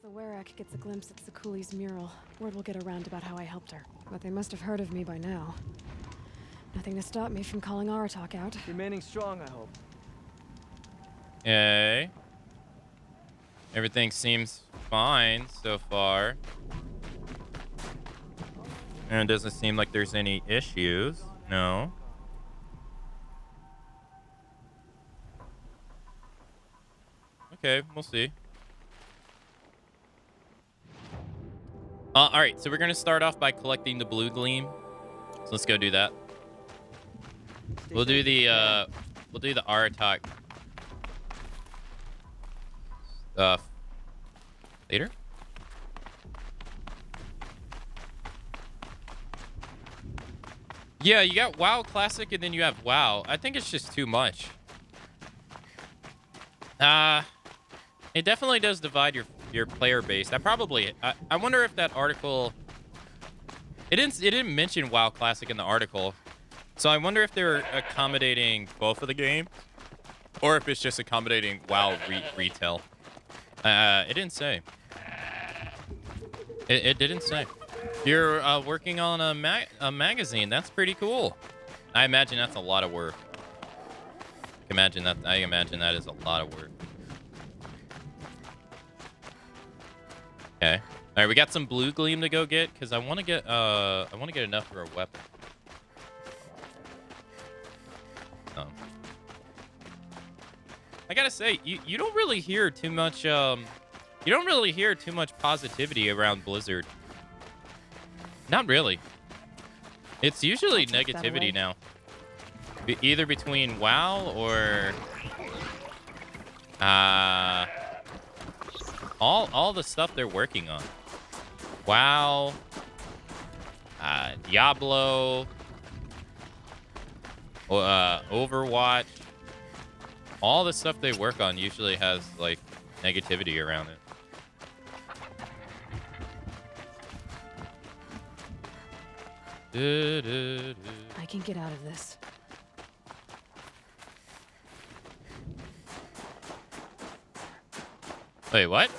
the Werak gets a glimpse at Sakuli's mural, word will get around about how I helped her. But they must have heard of me by now. Nothing to stop me from calling Aratak out. Remaining strong, I hope. Okay. Everything seems fine so far. And it doesn't seem like there's any issues. No. Okay, we'll see. All right, so we're gonna start off by collecting the blue gleam. So let's go do that. We'll do the Aratak stuff later. Yeah, you got WoW Classic and then you have WoW. I think it's just too much. It definitely does divide your player base. I wonder if that article it didn't mention WoW Classic in the article. So I wonder if they're accommodating both of the games or if it's just accommodating WoW retail. It didn't say. It didn't say. You're working on a magazine. That's pretty cool. I imagine that's a lot of work. I imagine that is a lot of work. Okay. All right, we got some blue gleam to go get because I want to get enough for a weapon. I gotta say, you don't really hear too much positivity around Blizzard. Not really. It's usually negativity now. Either between WoW or all the stuff they're working on. WoW, Diablo, Overwatch. All the stuff they work on usually has like negativity around it. I can get out of this. Wait, what?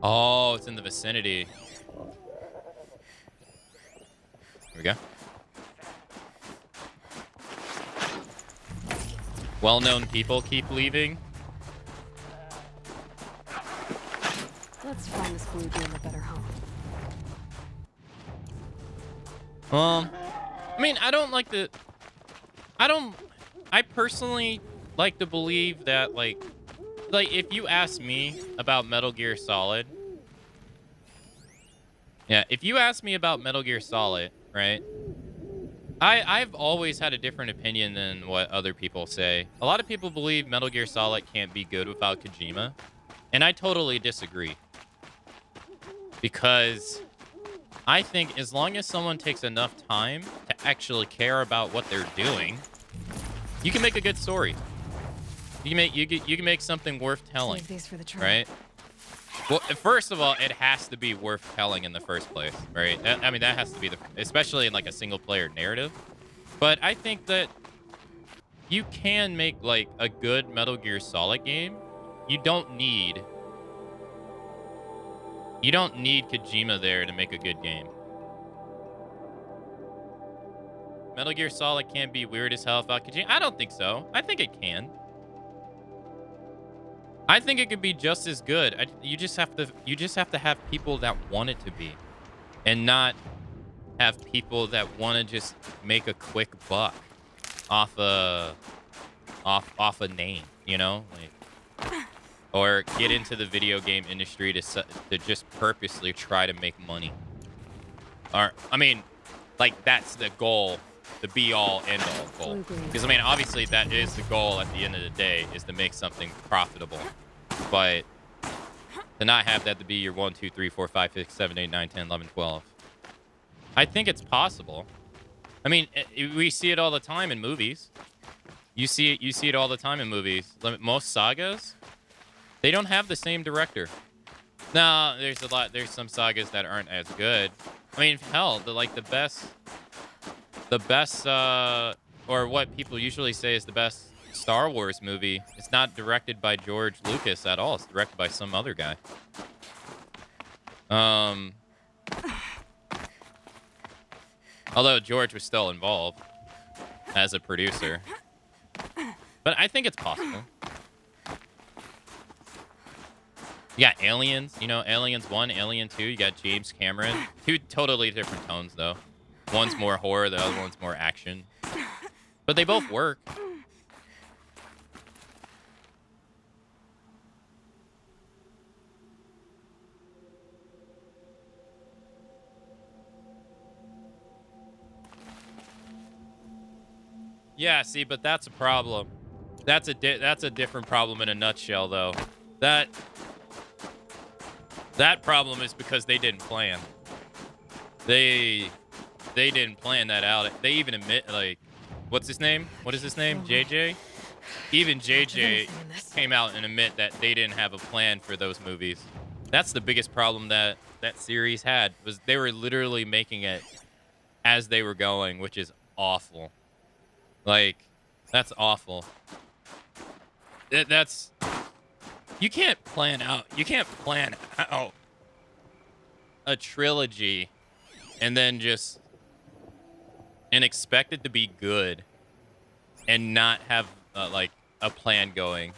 Oh, it's in the vicinity. Here we go. Well-known people keep leaving. Let's find this blue gleam a better home. I mean, I personally like to believe that, like, if you ask me about Metal Gear Solid, yeah, if you ask me about Metal Gear Solid, right, I've always had a different opinion than what other people say. A lot of people believe Metal Gear Solid can't be good without Kojima, and I totally disagree. Because I think as long as someone takes enough time to actually care about what they're doing, you can make a good story. You can make something worth telling, right? Well, first of all, it has to be worth telling in the first place, right? I mean, that has to be especially in like a single player narrative. But I think that you can make like a good Metal Gear Solid game. You don't need Kojima there to make a good game. Metal Gear Solid can't be weird as hell without Kojima. I don't think so. I think it can. I think it could be just as good. You just have to have people that want it to be, and not have people that want to just make a quick buck off a name, you know, like, or get into the video game industry to just purposely try to make money. Or I mean, like that's the goal, the be all end all goal. Because I mean, obviously that is the goal at the end of the day, is to make something profitable. But to not have that to be your 1, 2, 3, 4, 5, 6, 7, 8, 9, 10, 11, 12. I think it's possible. I mean, we see it all the time in movies. You see it all the time in movies. Most sagas, they don't have the same director. No, there's some sagas that aren't as good. I mean, hell, the best, or what people usually say is the best Star Wars movie. It's not directed by George Lucas at all. It's directed by some other guy. Although George was still involved as a producer. But I think it's possible. You got Aliens, you know, Aliens 1, Alien 2. You got James Cameron. Two totally different tones, though. One's more horror, the other one's more action. But they both work. Yeah, see, but that's a problem. That's a different problem in a nutshell, though. That problem is because they didn't plan. They didn't plan that out. They even admit, like, what's his name? What is his name? JJ? Even JJ came out and admit that they didn't have a plan for those movies. That's the biggest problem that series had, was they were literally making it as they were going, which is awful. Like, that's awful. That's... You can't plan out a trilogy and then just... and expect it to be good and not have, like, a plan going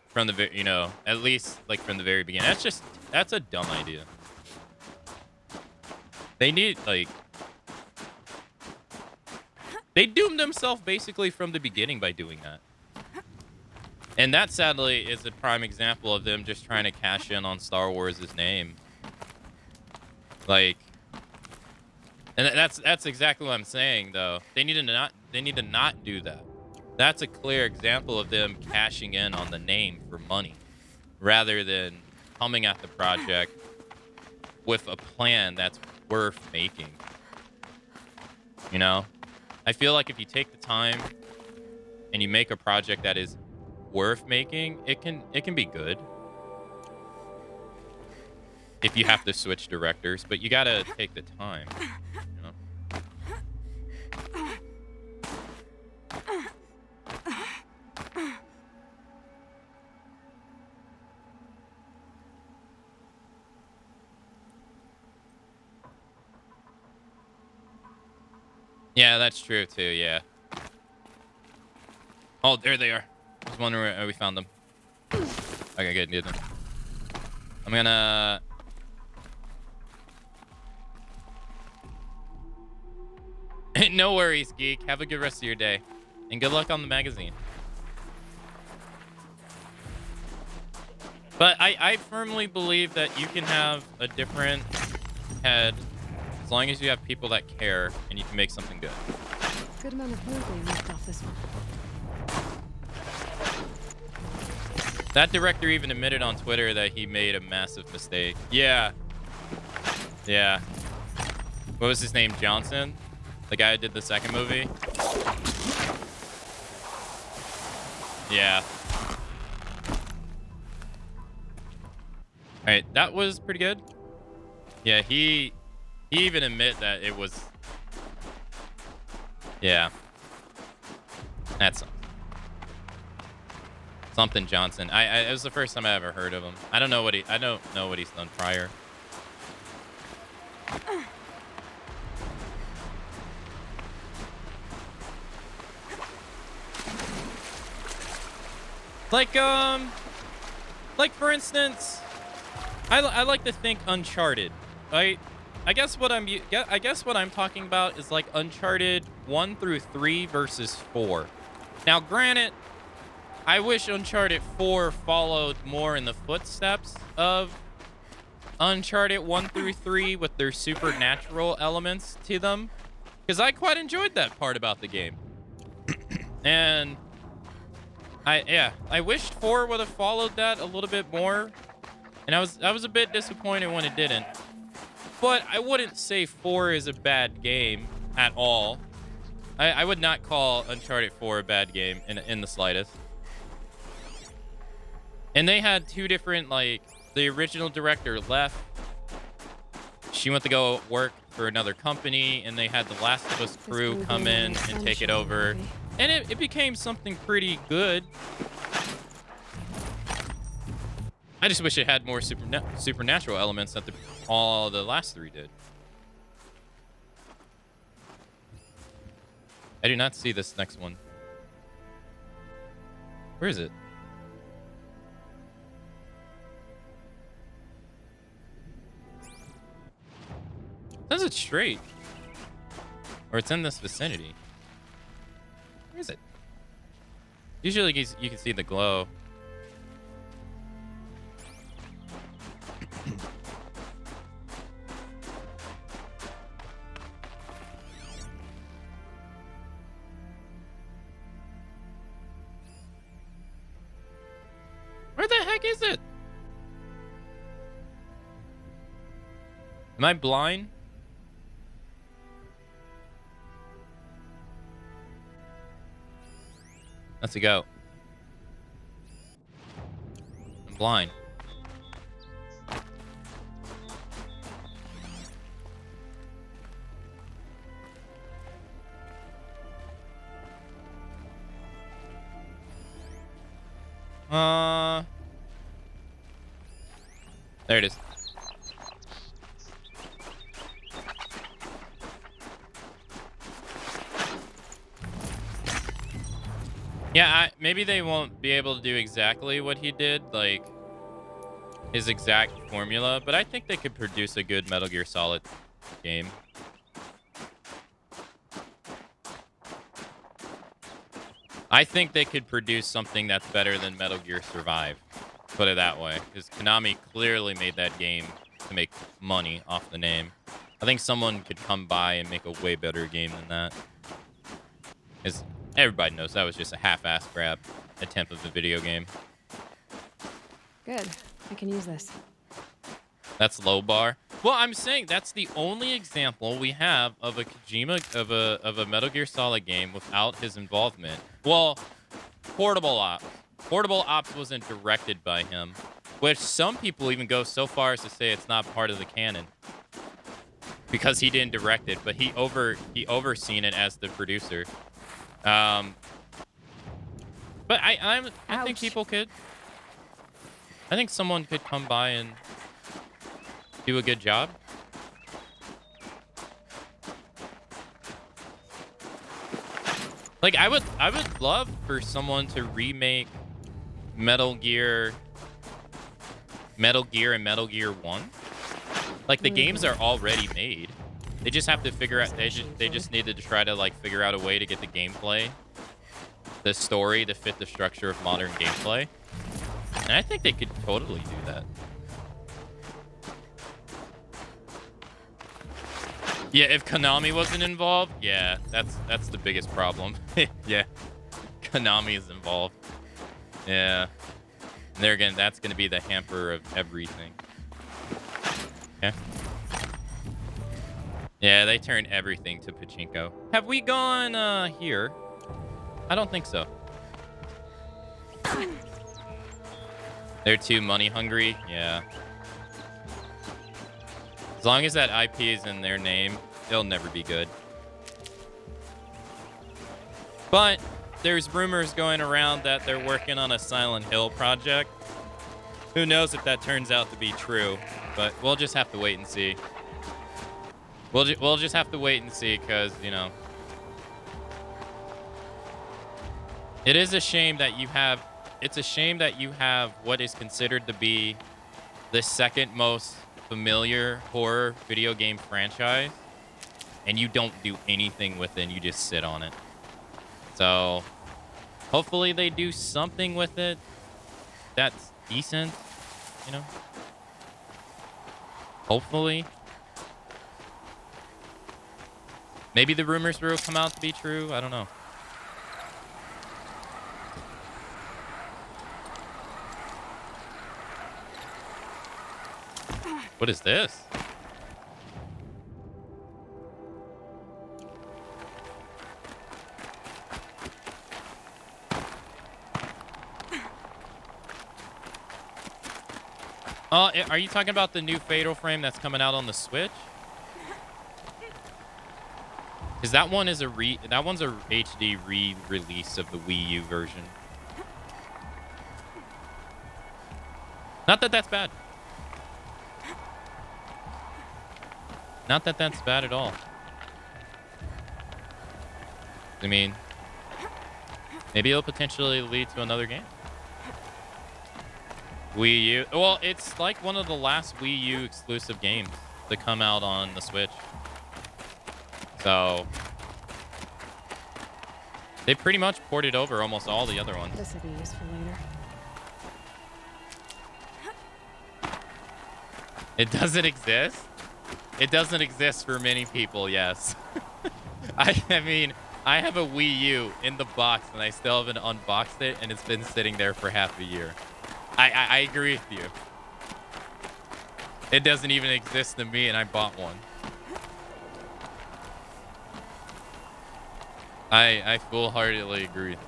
from the, you know, at least, like, from the very beginning. That's a dumb idea. They need, like... They doomed themselves basically from the beginning by doing that. And that, sadly, is a prime example of them just trying to cash in on Star Wars' name. Like... And that's exactly what I'm saying, though. They need to not do that. That's a clear example of them cashing in on the name for money, rather than coming at the project with a plan that's worth making. You know? I feel like if you take the time and you make a project that is worth making, it can be good. If you have to switch directors, but you gotta take the time. You know? Yeah, that's true too, yeah. Oh, there they are. I was wondering where we found them. Okay, good, did them. I'm gonna... No worries, Geek. Have a good rest of your day. And good luck on the magazine. But I firmly believe that you can have a different head as long as you have people that care and you can make something good. Good amount of movement left off this one. That director even admitted on Twitter that he made a massive mistake. Yeah. Yeah. What was his name? Johnson? The guy who did the second movie? Yeah. Alright, that was pretty good. Yeah, he even admit that it was... Yeah. That's something Johnson. It was the first time I ever heard of him. I don't know what he's done prior. Like for instance, I like to think Uncharted, right? I guess what I'm talking about is like Uncharted 1 through 3 versus 4. Now, granted, I wish Uncharted 4 followed more in the footsteps of Uncharted 1 through 3 with their supernatural elements to them, because I quite enjoyed that part about the game. And I wished 4 would have followed that a little bit more, and I was a bit disappointed when it didn't. But I wouldn't say 4 is a bad game at all. I would not call Uncharted 4 a bad game in the slightest. And they had two different, like, the original director left. She went to go work for another company, and they had the Last of Us crew come in and take it over. And it became something pretty good. I just wish it had more supernatural elements that all the last 3 did. I do not see this next one. Where is it? It says it's straight. Or it's in this vicinity. Where is it? Usually you can see the glow. Where the heck is it? Am I blind? Let's go. I'm blind. There it is. Yeah, maybe they won't be able to do exactly what he did, like his exact formula, but I think they could produce a good Metal Gear Solid game. I think they could produce something that's better than Metal Gear Survive. Put it that way, because Konami clearly made that game to make money off the name. I think someone could come by and make a way better game than that. Because everybody knows that was just a half-ass grab attempt of the video game. Good. I can use this. That's low bar. Well, I'm saying that's the only example we have of a Kojima of a Metal Gear Solid game without his involvement. Well, Portable Ops. Portable Ops wasn't directed by him, which some people even go so far as to say it's not part of the canon because he didn't direct it, but he overseen it as the producer. But I think people could. I think someone could come by and do a good job. Like I would love for someone to remake Metal Gear and Metal Gear 1. Like the games are already made. They just have to figure out they just needed to try to like figure out a way to get the gameplay, the story to fit the structure of modern gameplay. And I think they could totally do that. Yeah, if Konami wasn't involved, yeah, that's the biggest problem. Yeah, Konami is involved. Yeah, and there again, that's going to be the hamper of everything. Yeah. Yeah, they turn everything to pachinko. Have we gone here? I don't think so. They're too money hungry. Yeah. As long as that IP is in their name, they'll never be good. But there's rumors going around that they're working on a Silent Hill project. Who knows if that turns out to be true, but we'll just have to wait and see. We'll just have to wait and see because, you know, it is a shame that you have what is considered to be the second most familiar horror video game franchise, and you don't do anything with it, and you just sit on it. So hopefully they do something with it that's decent, you know? Hopefully. Maybe the rumors will come out to be true. I don't know. What is this? Oh, are you talking about the new Fatal Frame that's coming out on the Switch? Because that one is that one's a HD re-release of the Wii U version. Not that that's bad. Not that that's bad at all. I mean, maybe it'll potentially lead to another game. Wii U. Well, it's like one of the last Wii U exclusive games to come out on the Switch. So they pretty much ported over almost all the other ones. This will be useful later. It doesn't exist? It doesn't exist for many people, yes. I mean, I have a Wii U in the box, and I still haven't unboxed it, and it's been sitting there for half a year. I agree with you. It doesn't even exist to me, and I bought one. I full-heartedly agree with you.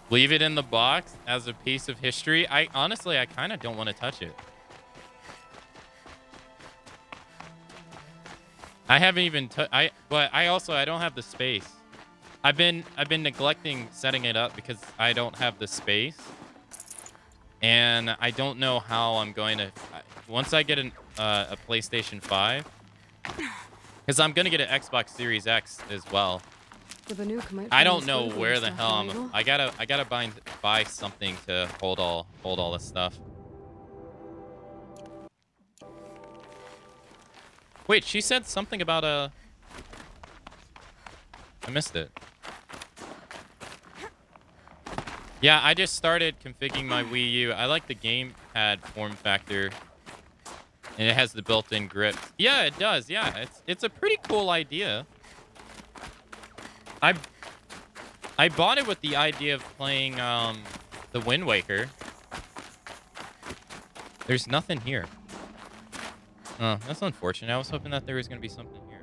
Leave it in the box as a piece of history. Honestly, I kind of don't want to touch it. I haven't even but I don't have the space. I've been neglecting setting it up because I don't have the space, and I don't know how I'm going to. Once I get a PlayStation 5, because I'm gonna get an Xbox Series X as well. I don't know where the hell I gotta buy something to hold all this stuff. Wait, she said something about I missed it. Yeah, I just started configuring my Wii U. I like the gamepad form factor, and it has the built-in grip. Yeah, it does. Yeah, it's a pretty cool idea. I bought it with the idea of playing the Wind Waker. There's nothing here. Oh, that's unfortunate. I was hoping that there was going to be something here.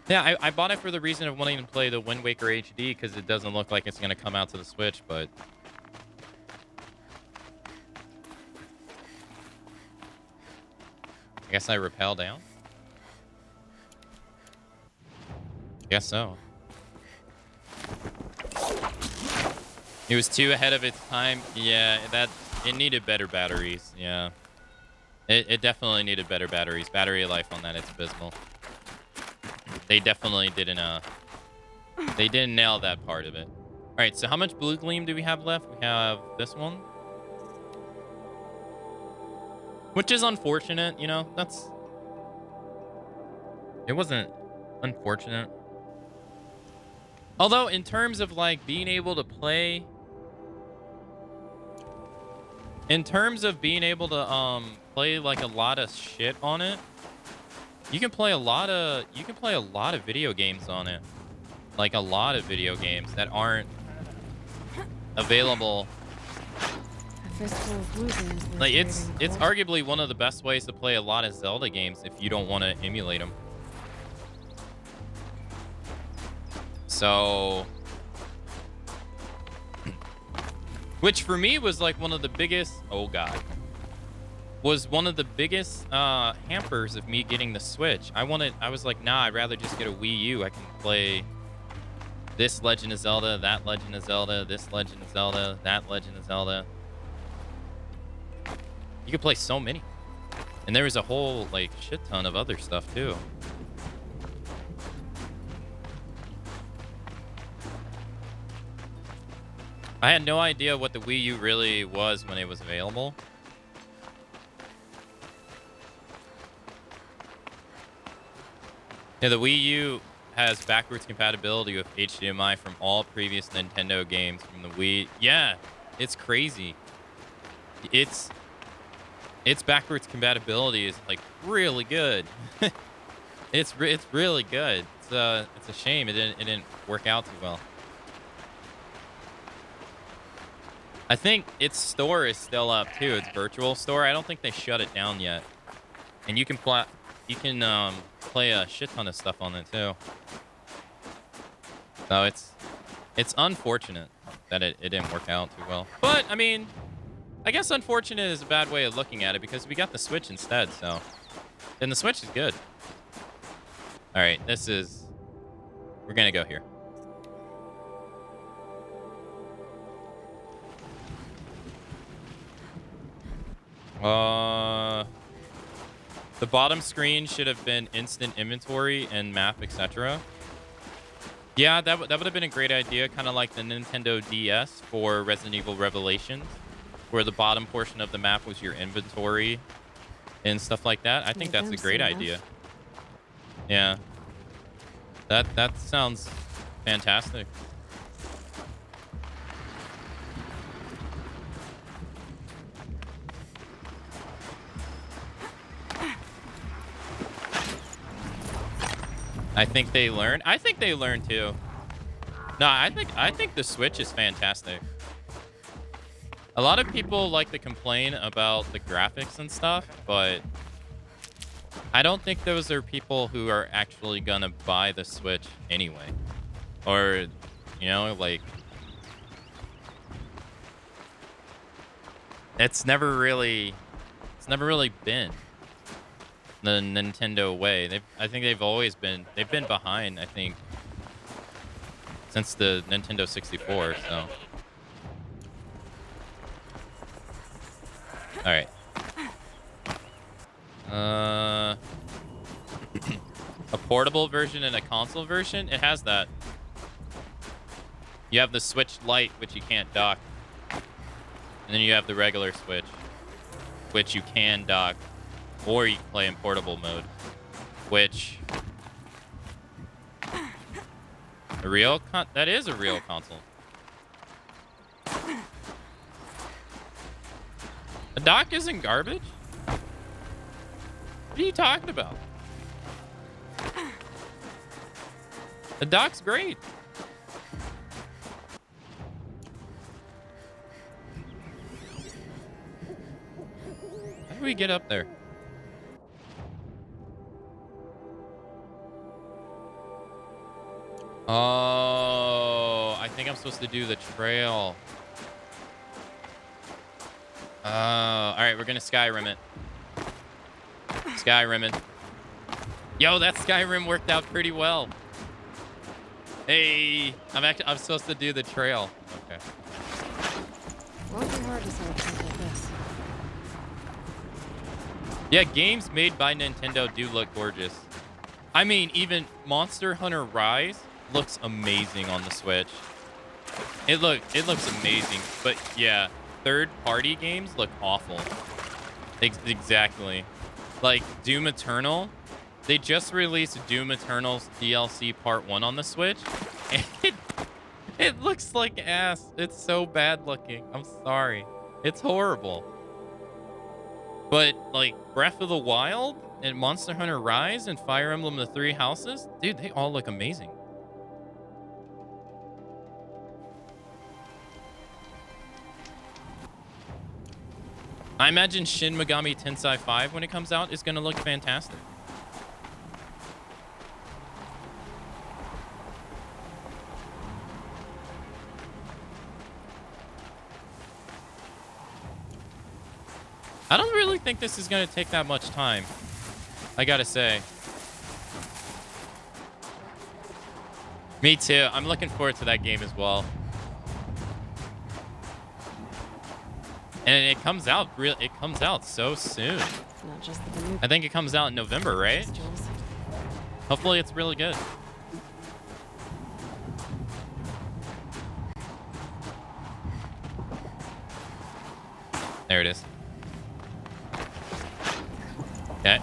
Yeah, I bought it for the reason of wanting to play the Wind Waker HD because it doesn't look like it's going to come out to the Switch, but... I guess I rappel down? Guess so. It was too ahead of its time. Yeah, it needed better batteries. Yeah. It definitely needed better batteries. Battery life on that, it's abysmal. They definitely didn't nail that part of it. All right, so how much Blue Gleam do we have left? We have this one. Which is unfortunate, you know? It wasn't unfortunate. Although, in terms of, like, being able to play... In terms of being able to, play, like, a lot of shit on it, you can play a lot of video games on it. Like, a lot of video games that aren't available. Like, it's arguably one of the best ways to play a lot of Zelda games if you don't want to emulate them. So, which for me was like one of the biggest, was one of the biggest hampers of me getting the Switch. I was like, nah, I'd rather just get a Wii U. I can play this Legend of Zelda, that Legend of Zelda, this Legend of Zelda, that Legend of Zelda. You could play so many. And there was a whole, like, shit ton of other stuff, too. I had no idea what the Wii U really was when it was available. Yeah, the Wii U has backwards compatibility with HDMI from all previous Nintendo games from the Wii. Yeah, it's crazy. Its backwards compatibility is like really good. It's really good. It's a shame it didn't work out too well. I think its store is still up too. Its virtual store. I don't think they shut it down yet. And you can play. play a shit ton of stuff on it too. So it's unfortunate that it didn't work out too well. But I mean, I guess unfortunate is a bad way of looking at it because we got the Switch instead. So, and the Switch is good. All right, we're gonna go here. The bottom screen should have been instant inventory and map, etc. Yeah, that would have been a great idea, kind of like the Nintendo DS for Resident Evil Revelations, where the bottom portion of the map was your inventory and stuff like that. I think that's a great idea. Yeah. That sounds fantastic. I think they learned. I think they learned too. No, I think the Switch is fantastic. A lot of people like to complain about the graphics and stuff, but I don't think those are people who are actually gonna buy the Switch anyway. Or, you know, like, it's never really been the Nintendo way. I think they've been behind, I think, since the Nintendo 64, so. All right. A portable version and a console version? It has that. You have the Switch Lite, which you can't dock. And then you have the regular Switch, which you can dock. Or you can play in portable mode, which... that is a real console. The dock isn't garbage? What are you talking about? The dock's great. How do we get up there? Oh, I think I'm supposed to do the trail. All right, we're gonna Skyrim it. Skyrim. Yo, that Skyrim worked out pretty well. Hey, I'm supposed to do the trail. Okay. Won't be hard to solve something like this. Yeah, games made by Nintendo do look gorgeous. I mean, even Monster Hunter Rise looks amazing on the Switch. It looks amazing, but yeah, third-party games look awful. Exactly. Like Doom Eternal, they just released Doom Eternal's DLC Part 1 on the Switch, and it looks like ass. It's so bad looking. I'm sorry. It's horrible. But like Breath of the Wild and Monster Hunter Rise and Fire Emblem The Three Houses, dude, they all look amazing. I imagine Shin Megami Tensei 5 when it comes out is going to look fantastic. I don't really think this is going to take that much time, I gotta say. Me too. I'm looking forward to that game as well. And it comes out so soon. Not just the I think it comes out in November, right? Hopefully it's really good. There it is. Okay.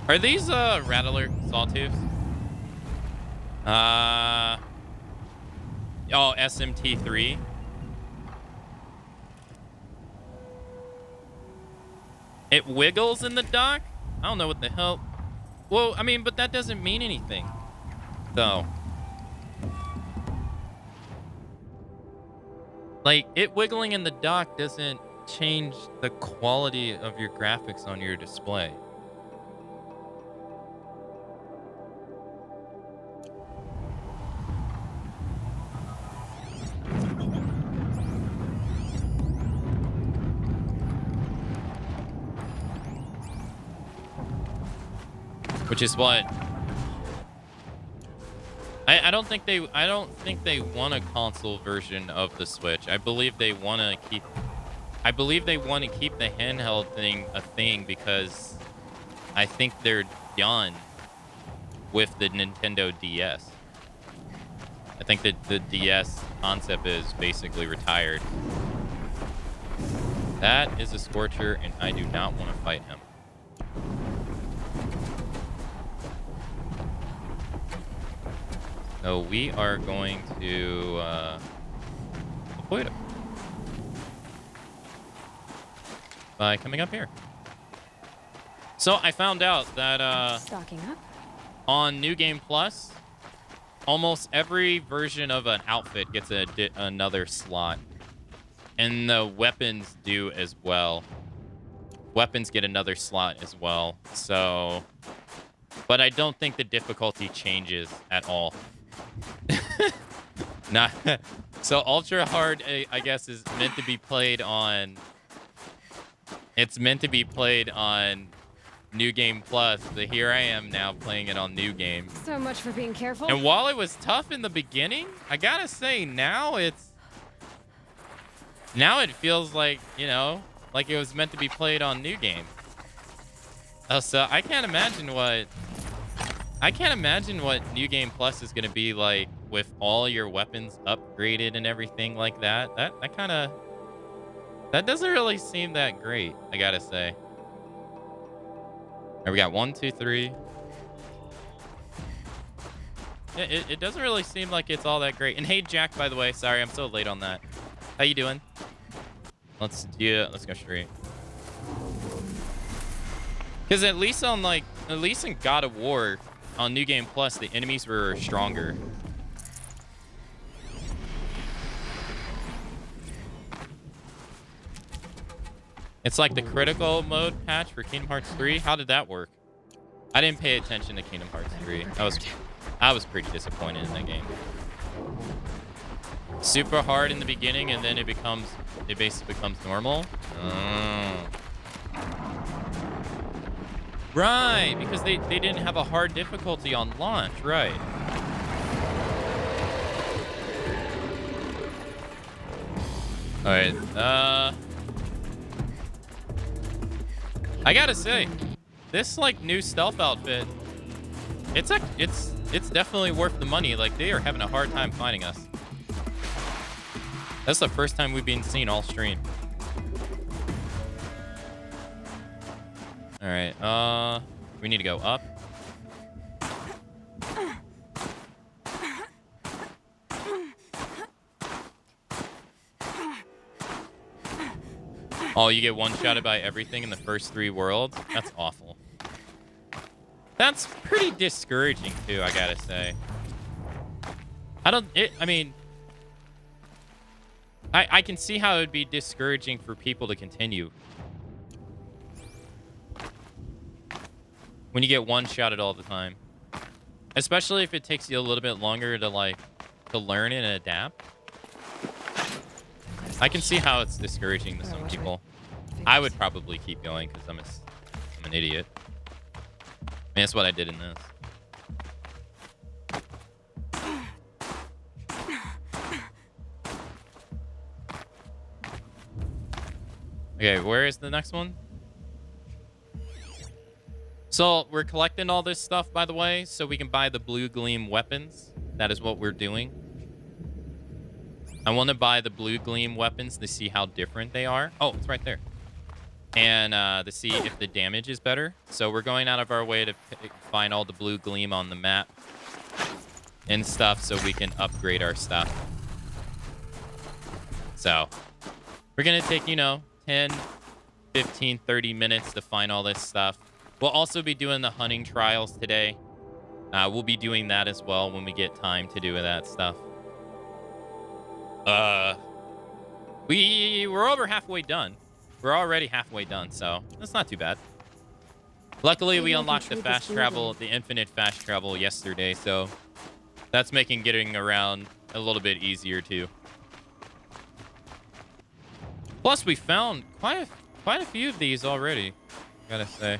Are these Rattler sawtooths? Oh, SMT3. It wiggles in the dock? I don't know what the hell. Well, I mean, but that doesn't mean anything. So. Like, it wiggling in the dock doesn't change the quality of your graphics on your display. which is what I don't think they want a console version of the Switch. I believe they want to keep the handheld thing a thing because I think they're done with the Nintendo DS. I think that the DS concept is basically retired. That is a Scorcher, and I do not want to fight him. So we are going to avoid him by coming up here. So I found out that Stocking up. on New Game Plus, almost every version of an outfit gets another slot. And the weapons do as well. Weapons get another slot as well. So, but I don't think the difficulty changes at all. Not so ultra hard, I guess, is meant to be played on. It's meant to be played on New Game Plus, but here I am now playing it on New Game. So much for being careful. And while it was tough in the beginning, I gotta say now it feels like, you know, like it was meant to be played on New Game. So I can't imagine what New Game Plus is gonna be like with all your weapons upgraded and everything like that. That doesn't really seem that great, I gotta say. All right, we got 1, 2, 3. It doesn't really seem like it's all that great. And hey, Jack, by the way, sorry I'm so late on that. How you doing? Let's go straight. Because at least in God of War on New Game Plus, the enemies were stronger. It's like the critical mode patch for Kingdom Hearts 3. How did that work? I didn't pay attention to Kingdom Hearts 3. I was pretty disappointed in that game. Super hard in the beginning, and then it basically becomes normal. Right, because they didn't have a hard difficulty on launch, right? All right, I gotta say, this like new stealth outfit, it's definitely worth the money. Like they are having a hard time finding us. That's the first time we've been seen all stream. All right, we need to go up. Oh, you get one-shotted by everything in the first 3 worlds? That's awful. That's pretty discouraging, too, I gotta say. I mean, I can see how it would be discouraging for people to continue. When you get one-shotted all the time. Especially if it takes you a little bit longer to learn and adapt. I can see how it's discouraging to some people. I would probably keep going because I'm an idiot. I mean, that's what I did in this. Okay, where is the next one? So we're collecting all this stuff, by the way, so we can buy the blue gleam weapons. That is what we're doing. I want to buy the blue gleam weapons to see how different they are. Oh, it's right there. And to see if the damage is better. So we're going out of our way to find all the blue gleam on the map and stuff so we can upgrade our stuff. So we're going to take, 10, 15, 30 minutes to find all this stuff. We'll also be doing the hunting trials today. We'll be doing that as well when we get time to do that stuff. We're over halfway done. We're already halfway done, so that's not too bad. Luckily, we unlocked the fast travel, the infinite fast travel yesterday, so that's making getting around a little bit easier too. Plus, we found quite a few of these already, gotta say.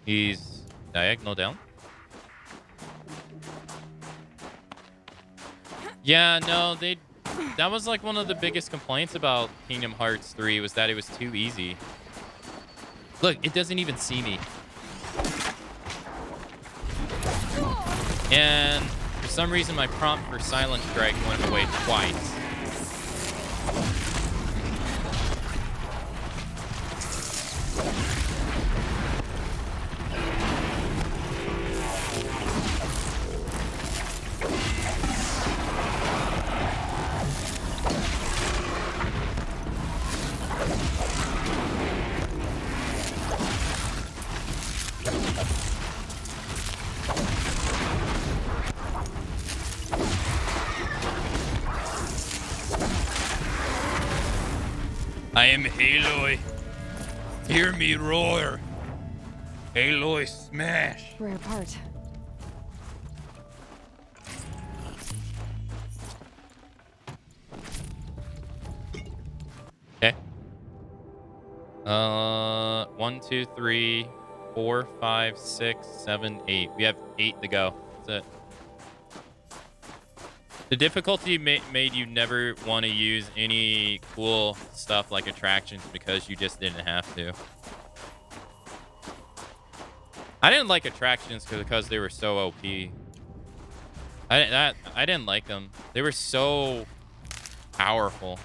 He's diagonal down. Yeah, no, that was like one of the biggest complaints about Kingdom Hearts 3 was that it was too easy. Look, it doesn't even see me. And for some reason, my prompt for Silent Strike went away twice. I am Aloy. Hear me roar. Aloy smash. Rare part. Okay. 1, 2, 3, 4, 5, 6, 7, 8. We have 8 to go. That's it. The difficulty made you never want to use any cool stuff like attractions because you just didn't have to. I didn't like attractions because they were so OP. I didn't like them. They were so powerful.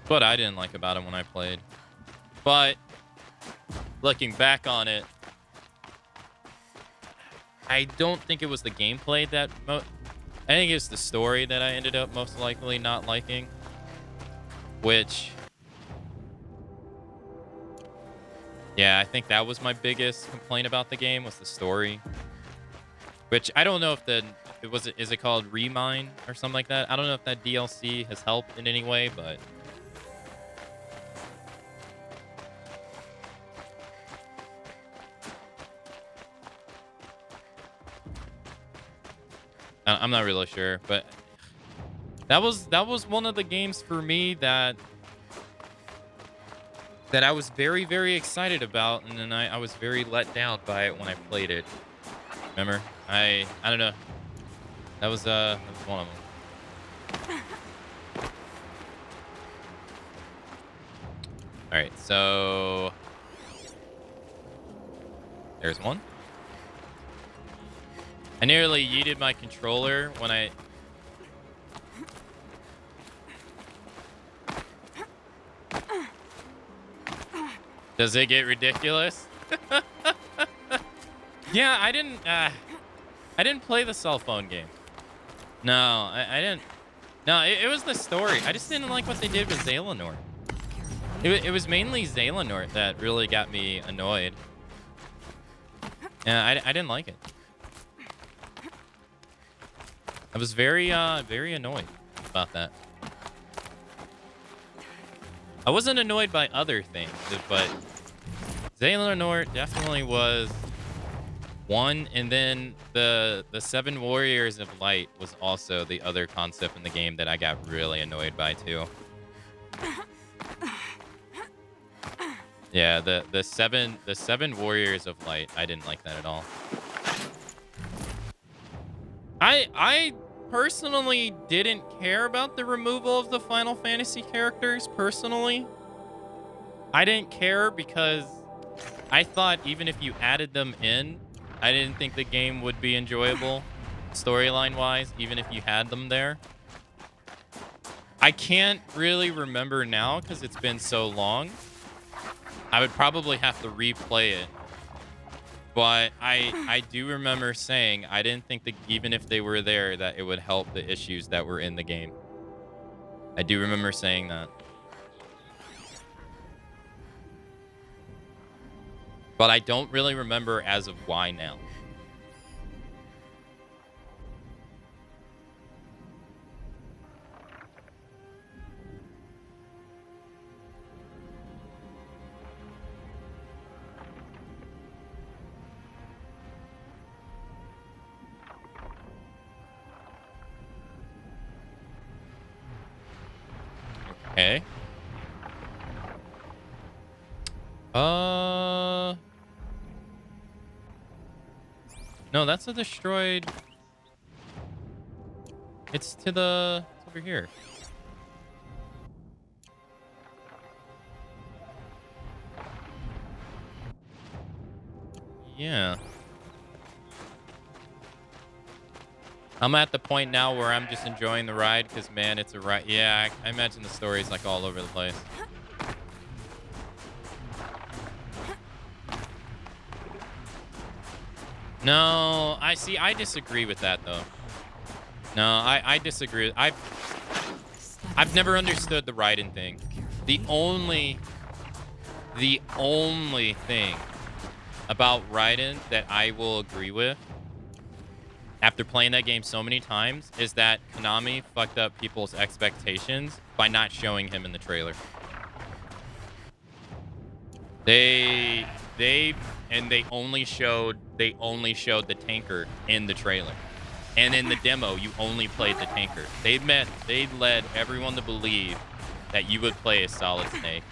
What I didn't like about them when I played. But looking back on it, I don't think it was the gameplay that... I think it's the story that I ended up most likely not liking. Which... yeah, I think that was my biggest complaint about the game, was the story. Which, I don't know if is it called Remine or something like that? I don't know if that DLC has helped in any way, but... I'm not really sure, but that was one of the games for me that I was very, very excited about, and then I was very let down by it when I played it. Remember? I don't know. That was one of them. All right, so there's one. I nearly yeeted my controller when I... Does it get ridiculous? Yeah, I didn't play the cell phone game. No, I didn't. No, it was the story. I just didn't like what they did with Xehanort. It was mainly Xehanort that really got me annoyed. Yeah, I didn't like it. I was very annoyed about that. I wasn't annoyed by other things, but Xehanort definitely was one, and then the 7 Warriors of Light was also the other concept in the game that I got really annoyed by too. Yeah, the seven Warriors of Light, I didn't like that at all. I personally didn't care about the removal of the Final Fantasy characters, personally. I didn't care because I thought even if you added them in, I didn't think the game would be enjoyable storyline-wise, even if you had them there. I can't really remember now because it's been so long. I would probably have to replay it. But I do remember saying I didn't think that even if they were there that it would help the issues that were in the game. I do remember saying that. But I don't really remember as of why now. Okay. No, that's a destroyed. It's to the. It's over here. Yeah. I'm at the point now where I'm just enjoying the ride because, man, it's a ride. Yeah, I imagine the story's like all over the place. No, I see. I disagree with that, though. No, I disagree. I've never understood the Raiden thing. The only thing about Raiden that I will agree with after playing that game so many times is that Konami fucked up people's expectations by not showing him in the trailer. They only showed the tanker in the trailer. And in the demo, you only played the tanker. They led everyone to believe that you would play as Solid Snake.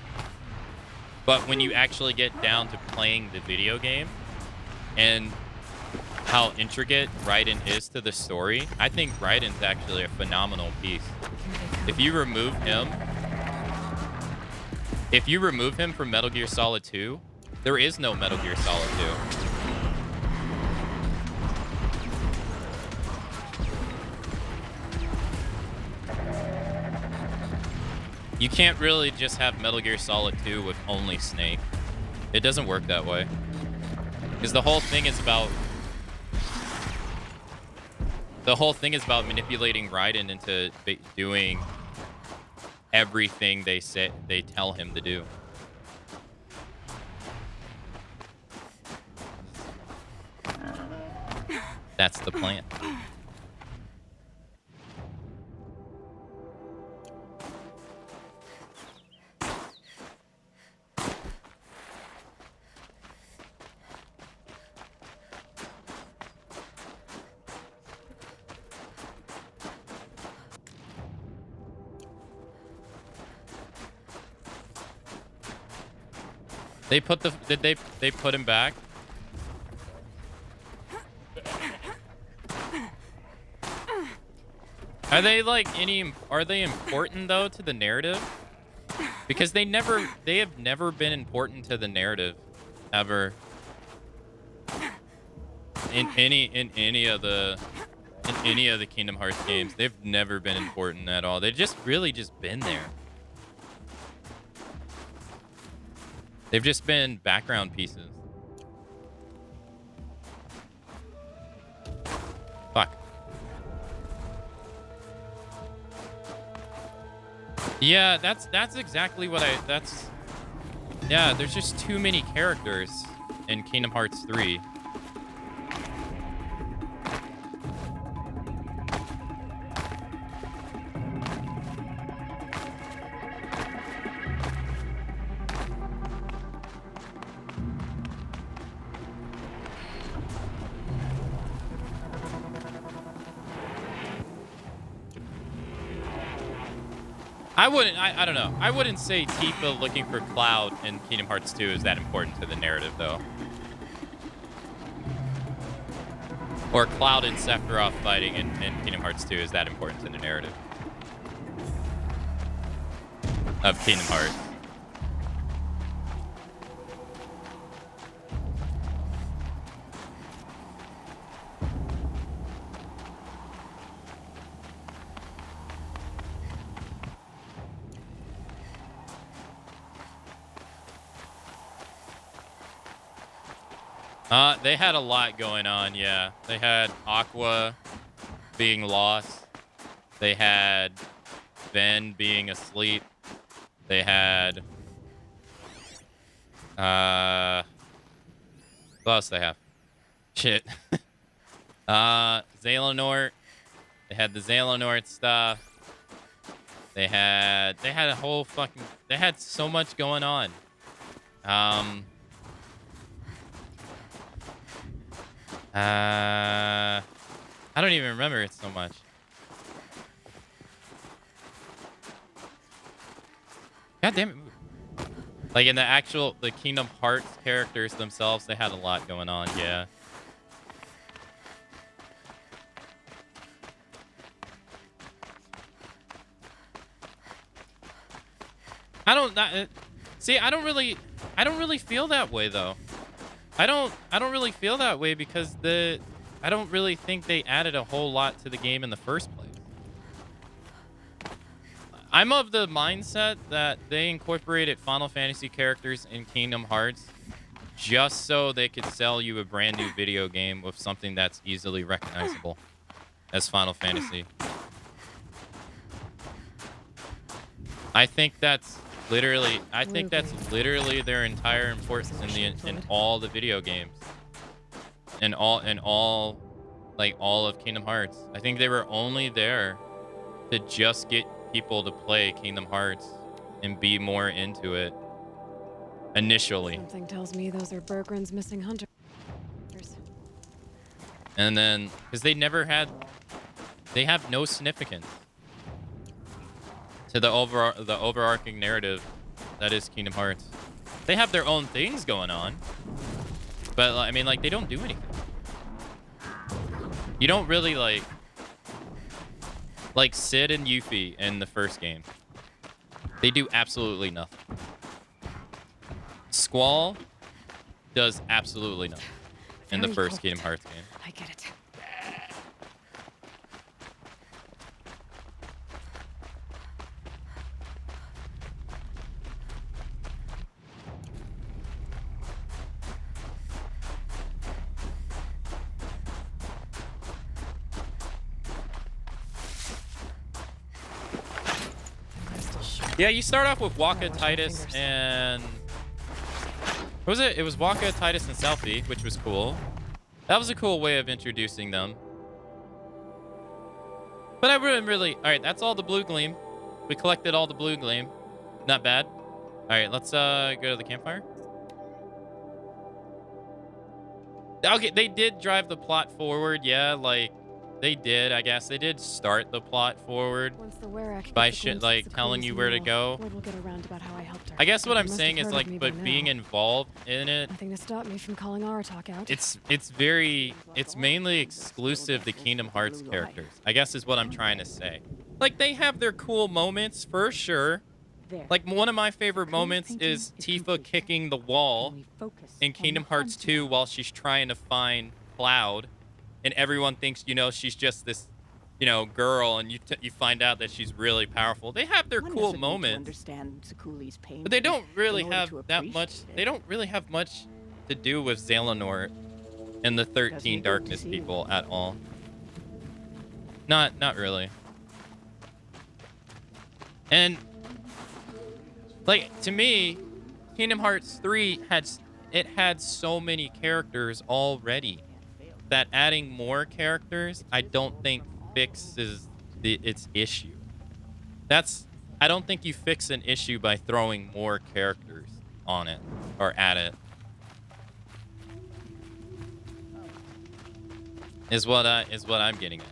But when you actually get down to playing the video game and how intricate Raiden is to the story, I think Raiden's actually a phenomenal piece. If you remove him from Metal Gear Solid 2, there is no Metal Gear Solid 2. You can't really just have Metal Gear Solid 2 with only Snake. It doesn't work that way. Because the whole thing is about manipulating Raiden into doing everything they tell him to do. That's the plan. They put him back? Are they important though to the narrative? Because they have never been important to the narrative ever. In any of the Kingdom Hearts games, they've never been important at all. They've just really just been there. They've just been background pieces. Fuck. Yeah, that's exactly what yeah, there's just too many characters in Kingdom Hearts 3. I don't know. I wouldn't say Tifa looking for Cloud in Kingdom Hearts 2 is that important to the narrative, though. Or Cloud and Sephiroth fighting in Kingdom Hearts 2 is that important to the narrative of Kingdom Hearts. They had a lot going on, yeah. They had Aqua being lost. They had Ben being asleep. They had... what else they have? Shit. Xehanort. They had the Xehanort stuff. They had a whole fucking... They had so much going on. I don't even remember it so much. God damn it. Like in the Kingdom Hearts characters themselves, they had a lot going on. Yeah. I don't see. I don't really feel that way though. I don't really feel that way because I don't really think they added a whole lot to the game in the first place. I'm of the mindset that they incorporated Final Fantasy characters in Kingdom Hearts just so they could sell you a brand new video game with something that's easily recognizable as Final Fantasy. I think that's literally their entire importance in all the video games. In all of Kingdom Hearts. I think they were only there to just get people to play Kingdom Hearts and be more into it initially. Something tells me those are Bergren's missing hunters. And then because they have no significance to the overarching narrative that is Kingdom Hearts. They have their own things going on, but I mean, like, they don't do anything. You don't really like Sid and Yuffie in the first game. They do absolutely nothing. Squall does absolutely nothing in the first Kingdom Hearts game. I get it. Yeah, you start off with Waka, Titus, and... What was it? It was Waka, Titus, and Selphie, which was cool. That was a cool way of introducing them. But I wouldn't really... Alright, that's all the blue gleam. We collected all the blue gleam. Not bad. Alright, let's go to the campfire. Okay, they did drive the plot forward, yeah, like... They did, I guess. They did start the plot forward by telling you where to go. I guess what I'm saying is but being involved in it. Nothing to stop me from calling Aratak out. It's mainly exclusive to Kingdom Hearts characters, I guess is what I'm trying to say. Like, they have their cool moments for sure. Like, one of my favorite moments is Tifa kicking the wall in Kingdom Hearts 2 while she's trying to find Cloud. And everyone thinks, she's just this, girl, and you find out that she's really powerful. They have their cool moments, but they don't really have that much. They don't really have much to do with Xehanort and the 13 Darkness people at all. Not really. And to me, Kingdom Hearts 3 had so many characters already that adding more characters, I don't think fixes its issue. I don't think you fix an issue by throwing more characters on it or at it. Is what I'm getting at.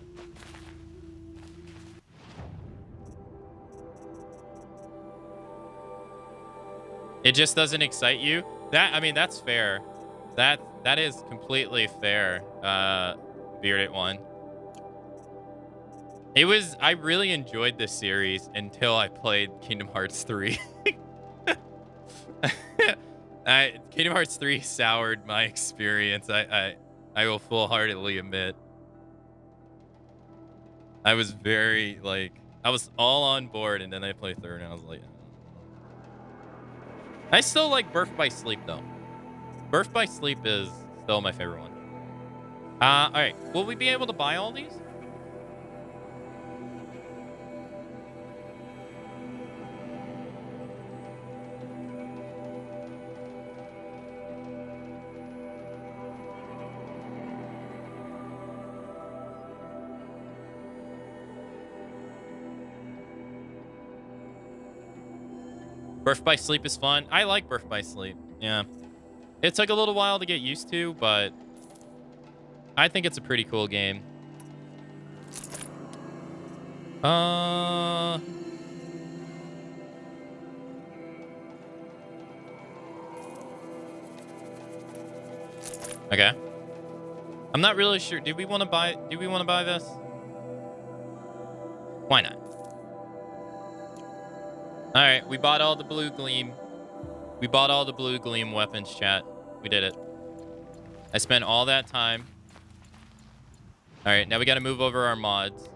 It just doesn't excite you? That's fair. That is completely fair, Bearded One. I really enjoyed this series until I played Kingdom Hearts 3. Kingdom Hearts 3 soured my experience, I will full-heartedly admit. I was I was all on board, and then I played 3rd, and I was like... I still like Birth by Sleep, though. Birth by Sleep is still my favorite one. Alright. Will we be able to buy all these? Birth by Sleep is fun. I like Birth by Sleep. Yeah. It took a little while to get used to, but I think it's a pretty cool game. Okay. I'm not really sure. Do we want to buy this? Why not? All right, we bought all the blue gleam. We bought all the blue gleam weapons, chat. We did it. I spent all that time. All right, now we got to move over our mods.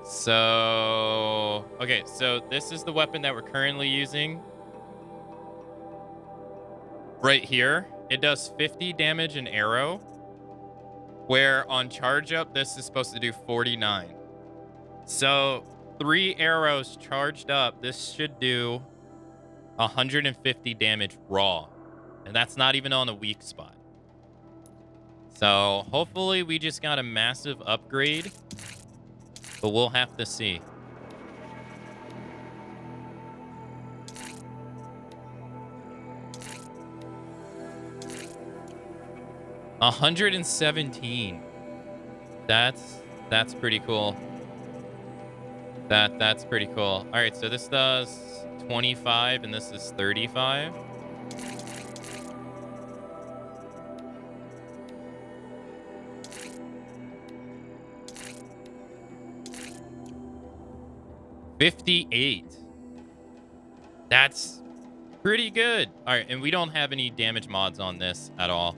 So, okay, so this is the weapon that we're currently using. Right here, it does 50 damage an arrow, where on charge up, this is supposed to do 49. So 3 arrows charged up, this should do 150 damage raw. And that's not even on a weak spot. So hopefully we just got a massive upgrade, but we'll have to see. $117. That's pretty cool. That's pretty cool. All right, so this does 25 and this is 35. $58. That's pretty good. All right, and we don't have any damage mods on this at all.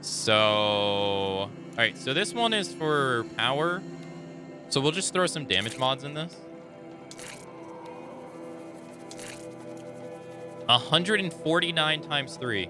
So, all right, so this one is for power. So we'll just throw some damage mods in this. 149 times 3.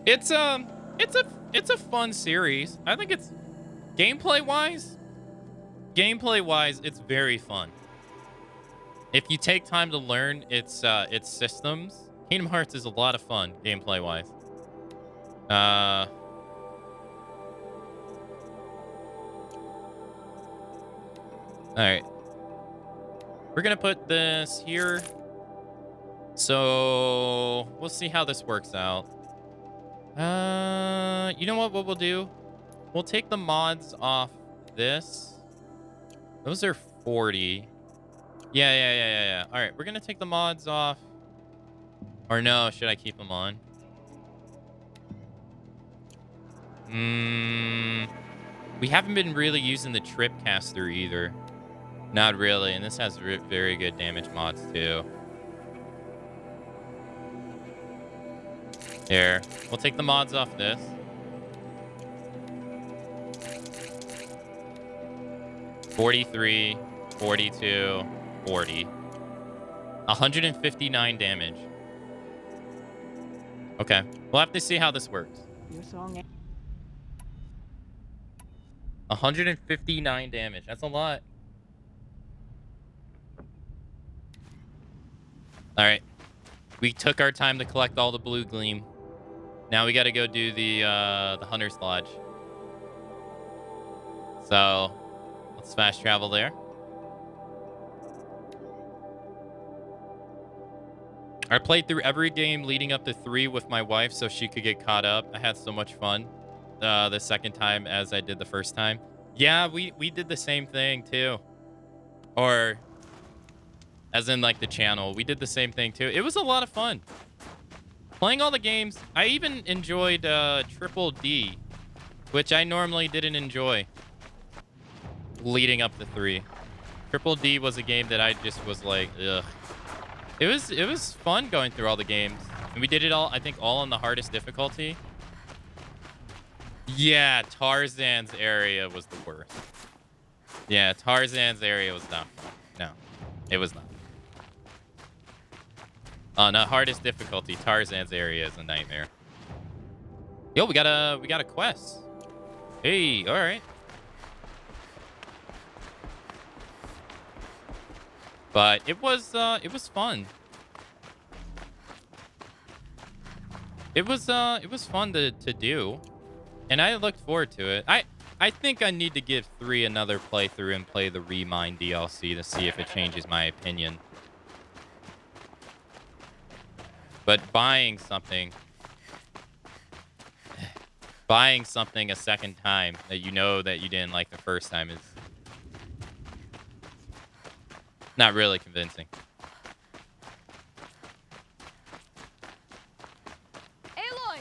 It's a fun series. I think it's gameplay wise, it's very fun. If you take time to learn its systems, Kingdom Hearts is a lot of fun gameplay wise. All right. We're going to put this here. So we'll see how this works out. You know what we'll do? We'll take the mods off this. Those are 40. Yeah. All right, we're going to take the mods off. Or no, should I keep them on? We haven't been really using the Tripcaster either. Not really, and this has very good damage mods too. Here, we'll take the mods off this. $43, $42, $40. 159 damage. Okay, we'll have to see how this works. 159 damage. That's a lot. All right. We took our time to collect all the blue gleam. Now we got to go do the Hunter's Lodge. So let's fast travel there. I played through every game leading up to 3 with my wife so she could get caught up. I had so much fun the second time as I did the first time. Yeah, we did the same thing too. Or as in like the channel. We did the same thing too. It was a lot of fun. Playing all the games. I even enjoyed Pt.10, which I normally didn't enjoy leading up to 3. Pt.10 was a game that I just was like, ugh. It was fun going through all the games. And we did it all, I think, all on the hardest difficulty. Yeah, Tarzan's area was the worst. Yeah, Tarzan's area was not fun. No, it was not. On the hardest difficulty, Tarzan's area is a nightmare. Yo, we got a quest. Hey, all right. But it was fun. It was fun to do, and I looked forward to it. I think I need to give 3 another playthrough and play the Remine DLC to see if it changes my opinion. But buying something a second time that you know that you didn't like the first time is not really convincing. Aloy!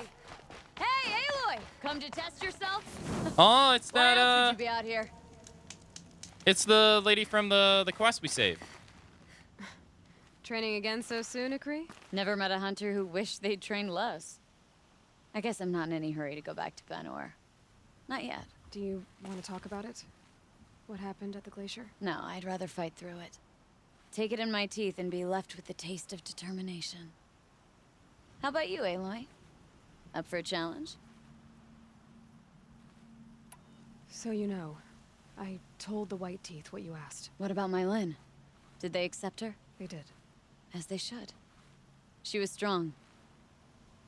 Hey, Aloy! Come to test yourself? Oh, it's Why that else would you be out here? it's the lady from the quest we saved. Training again so soon, Akri? Never met a hunter who wished they'd trained less. I guess I'm not in any hurry to go back to Banor. Not yet. Do you want to talk about it? What happened at the glacier? No, I'd rather fight through it. Take it in my teeth and be left with the taste of determination. How about you, Aloy? Up for a challenge? So you know, I told the White Teeth what you asked. What about my Lynn? Did they accept her? They did. As they should. She was strong.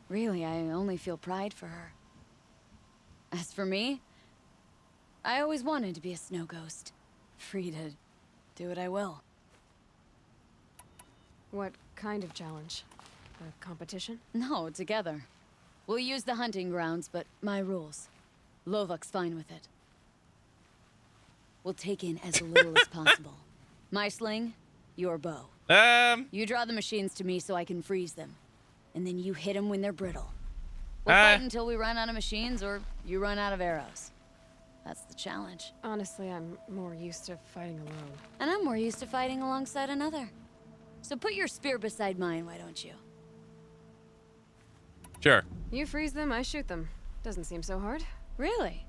Really, I only feel pride for her. As for me, I always wanted to be a snow ghost. Free to do what I will. What kind of challenge? A competition? No, together. We'll use the hunting grounds, but my rules. Lovok's fine with it. We'll take in as little as possible. My sling, your bow. You draw the machines to me so I can freeze them. And then you hit them when they're brittle. We'll fight until we run out of machines or you run out of arrows. That's the challenge. Honestly, I'm more used to fighting alone. And I'm more used to fighting alongside another. So put your spear beside mine, why don't you? Sure. You freeze them, I shoot them. Doesn't seem so hard. Really?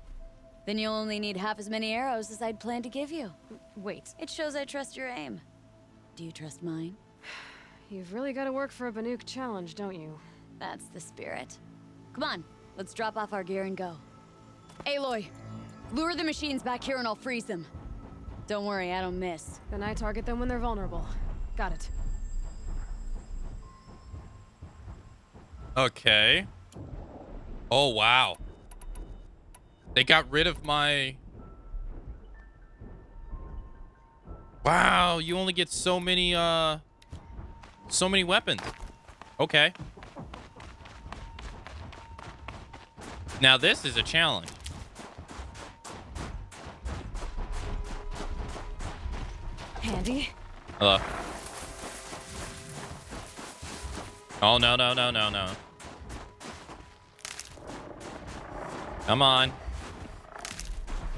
Then you'll only need half as many arrows as I'd planned to give you. Wait, It shows I trust your aim. Do you trust mine? you've really got to work for a Banuk challenge, don't you? That's the spirit. Come on, let's drop off our gear and go. Aloy, lure the machines back here and I'll freeze them. Don't worry, I don't miss. Then I target them when they're vulnerable. Got it. Okay. Oh, wow. They got rid of my... Wow, you only get so many weapons. Okay. Now this is a challenge. Handy. Hello. Oh, no, no, no, no, no. Come on.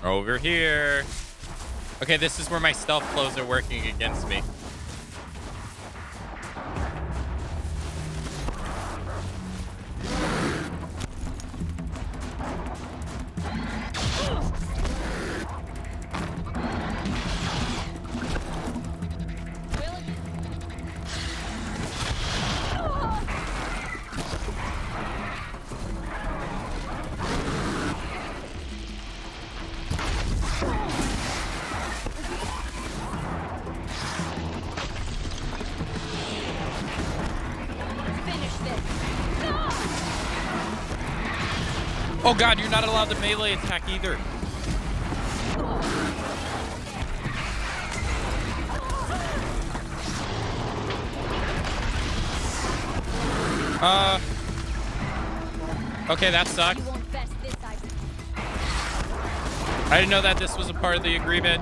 Over here. Okay, this is where my stealth clothes are working against me. Oh god, you're not allowed to melee attack either. Okay, that sucks. I didn't know that this was a part of the agreement.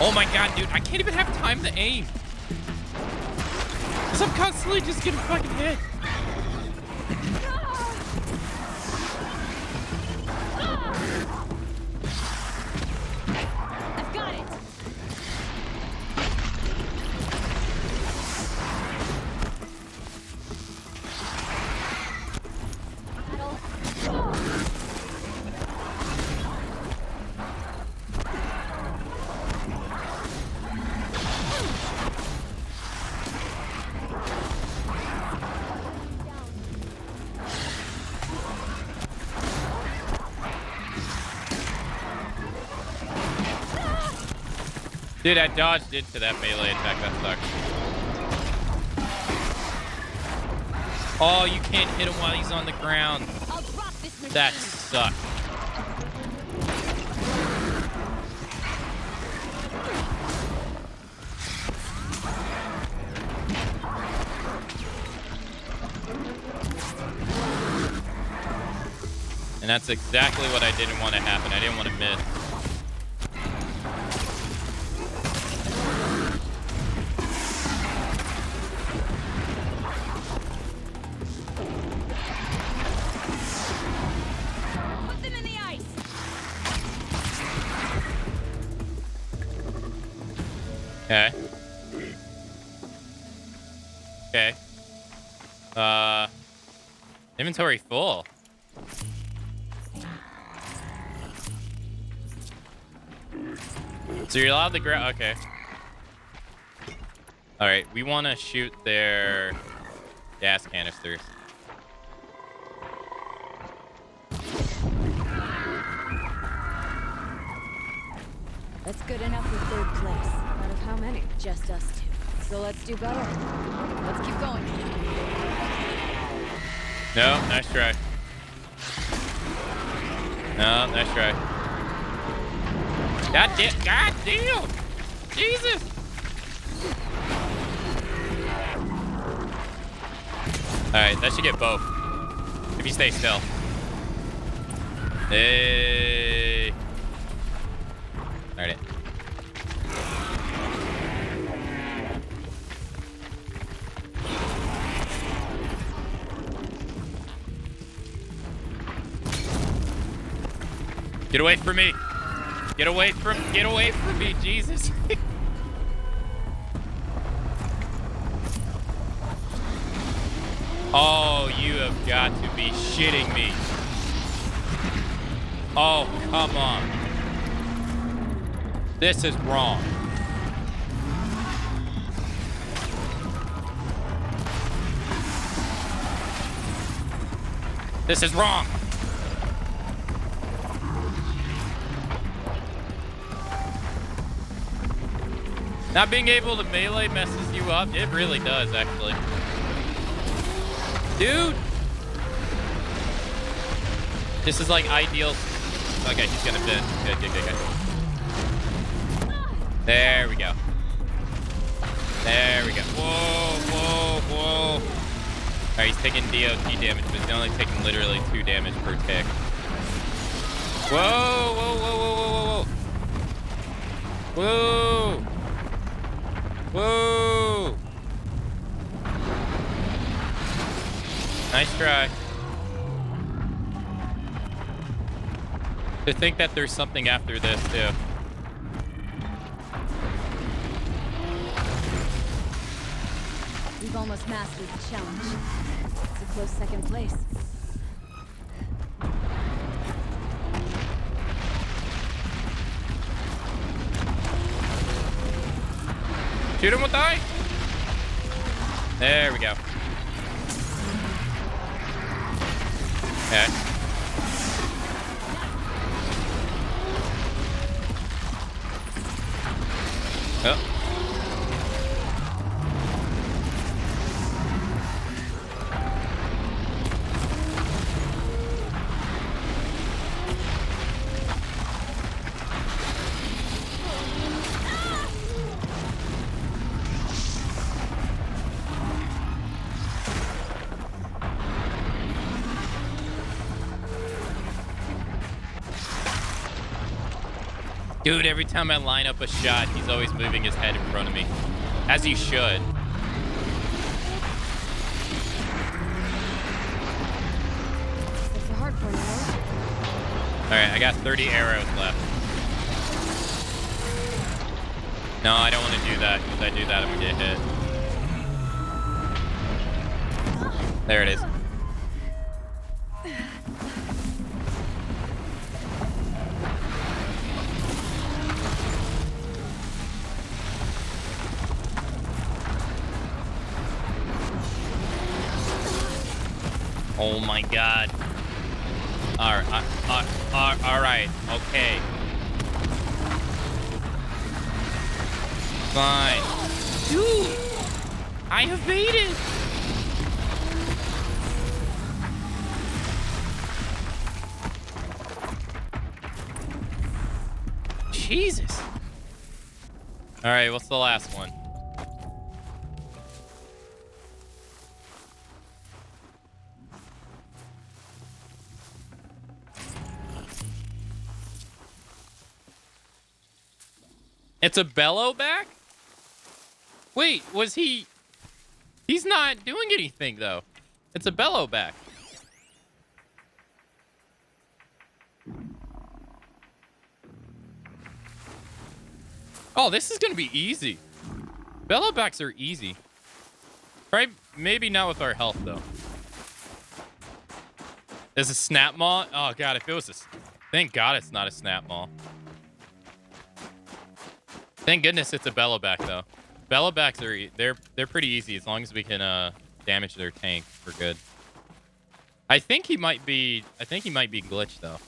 Oh my god, dude, I can't even have time to aim. Because I'm constantly just getting fucking hit. I've got it. Dude, I dodged into that melee attack. That sucks. Oh, you can't hit him while he's on the ground. That sucks. And that's exactly what I didn't want to happen. I didn't want to miss. Put them in the ice. Okay. Okay. Inventory full. So you're allowed to grab. Okay. All right. We want to shoot their gas canisters. That's good enough for third place. Out of how many? Just us two. So let's do better. Let's keep going. No, nice try. No, nice try. God damn! Jesus! Alright, that should get both. If you stay still. Hey. Alright. Get away from me! Get away from me, Jesus! Oh, you have got to be shitting me. Oh, come on. This is wrong. This is wrong. Not being able to melee messes you up. It really does, actually. Dude! This is like ideal. Okay, he's gonna fit. Good. There we go. There we go. Whoa. Alright, he's taking DOT damage, but he's only taking literally 2 damage per tick. Whoa. Nice try. To think that there's something after this, too. We've almost mastered the challenge. It's a close second place. Shoot him with the eye. There we go. Okay. Oh. Dude, every time I line up a shot, he's always moving his head in front of me. As he should. That's the hard part, Alright, I got 30 arrows left. No, I don't want to do that, because I do that, I'm gonna get hit. There it is. Oh my god. Alright, okay. Fine. Dude! I evaded! Jesus. All right, what's the last one? It's a bellow back? Wait, was he... He's not doing anything, though. It's a bellow back. Oh, this is going to be easy. Bellow backs are easy. Right? Maybe not with our health, though. There's a snap maw? Oh, God, if it was a... Thank God it's not a snap maw. Thank goodness it's a bellow back, though. Bellow backs are... They're pretty easy as long as we can damage their tank for good. I think he might be... glitched, though.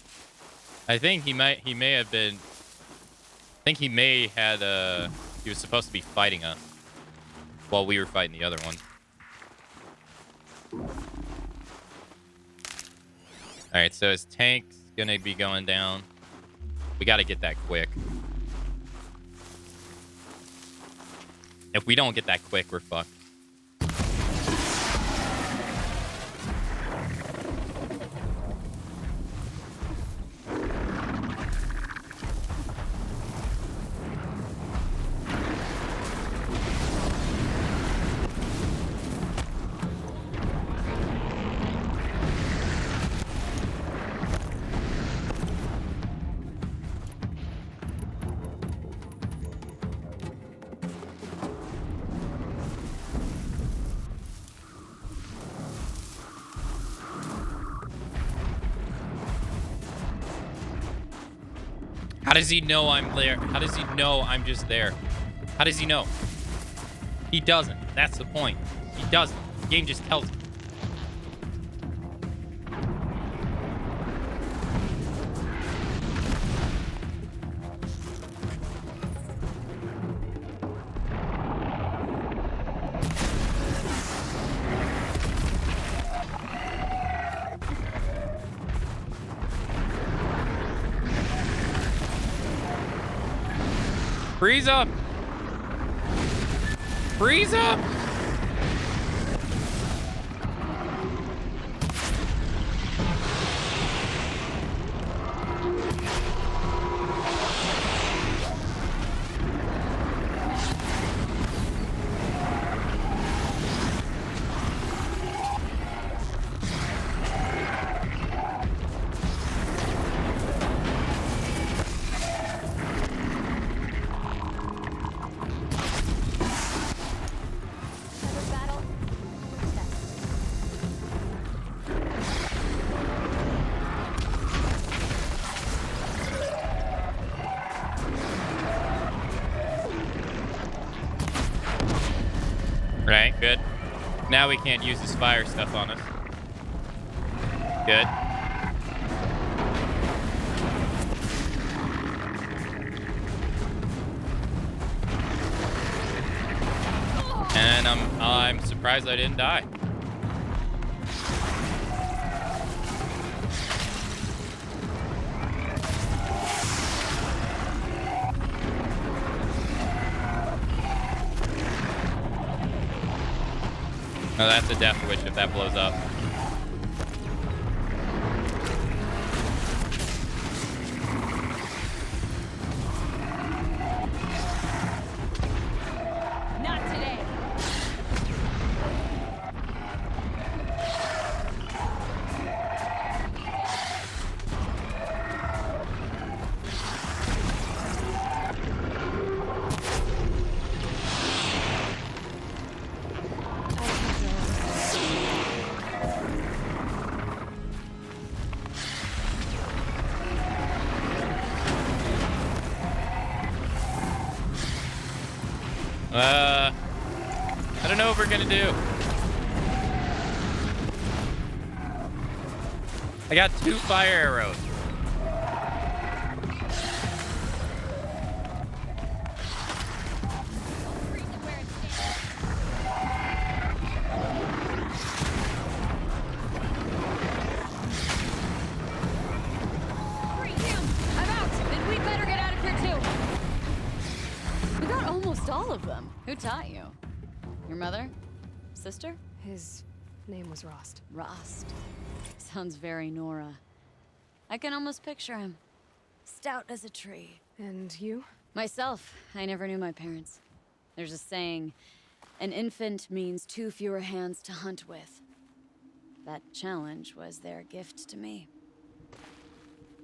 I think he may have been... I think he may had... He was supposed to be fighting us while we were fighting the other one. Alright, so his tank's gonna be going down. We gotta get that quick. If we don't get that quick, we're fucked. How does he know I'm there? How does he know I'm just there? How does he know? He doesn't. That's the point. He doesn't. The game just tells him. Freeze up! Freeze up! Right, good. Now we can't use this fire stuff on us. Good. And I'm surprised I didn't die. Oh, that's a death wish if that blows up. Not today. I don't know what we're gonna do. I got 2 fire arrows. taught you? Your mother? Sister? His name was Rost. Rost. Sounds very Nora. I can almost picture him. Stout as a tree. And you? Myself, I never knew my parents. There's a saying, an infant means 2 fewer hands to hunt with. That challenge was their gift to me.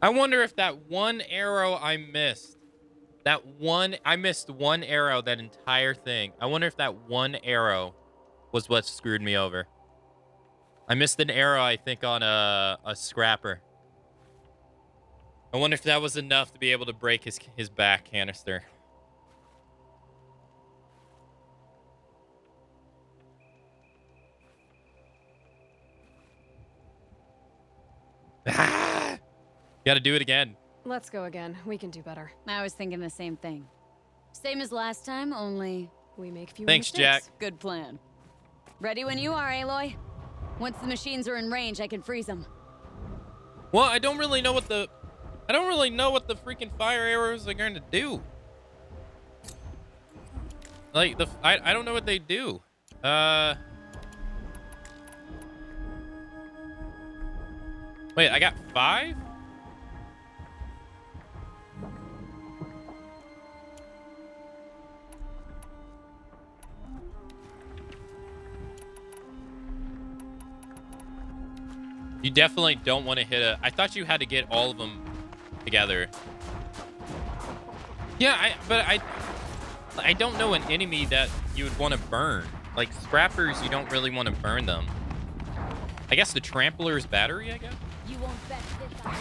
I wonder if that one arrow I missed, I missed one arrow, that entire thing. I wonder if that one arrow was what screwed me over. I missed an arrow, I think, on a scrapper. I wonder if that was enough to be able to break his back canister. Ah! Gotta do it again. Let's go again. We can do better. I was thinking the same thing. Same as last time, only... We make fewer Thanks, mistakes. Jack. Good plan. Ready when you are, Aloy. Once the machines are in range, I can freeze them. Well, I don't really know what the freaking fire arrows are going to do. Like I don't know what they do. Wait, I got 5? You definitely don't want to hit a... I thought you had to get all of them together. Yeah, but I don't know an enemy that you would want to burn. Like, scrappers, you don't really want to burn them. I guess the Trampler's battery, I guess? You won't bet this time.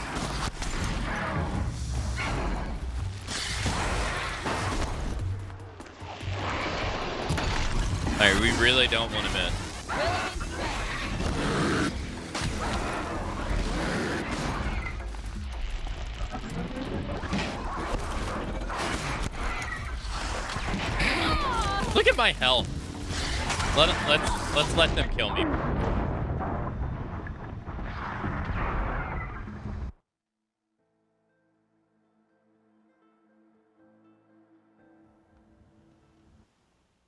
Alright, we really don't want to miss. Look at my health. Let's let them kill me.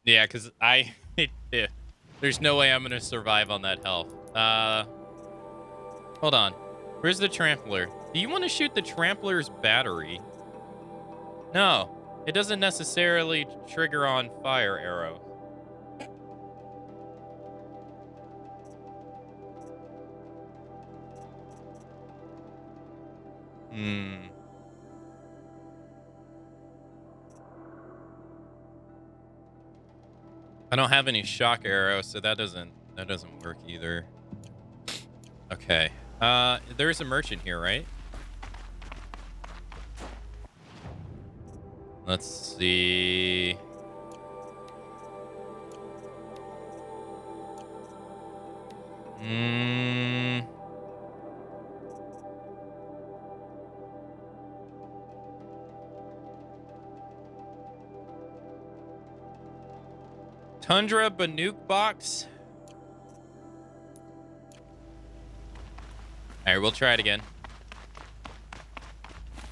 Yeah, because yeah, there's no way I'm going to survive on that health. Hold on. Where's the Trampler? Do you want to shoot the Trampler's battery? No. It doesn't necessarily trigger on fire arrows. I don't have any shock arrows, so that doesn't work either. Okay. There's a merchant here, right? Let's see. Tundra Banuk box. All right, we'll try it again.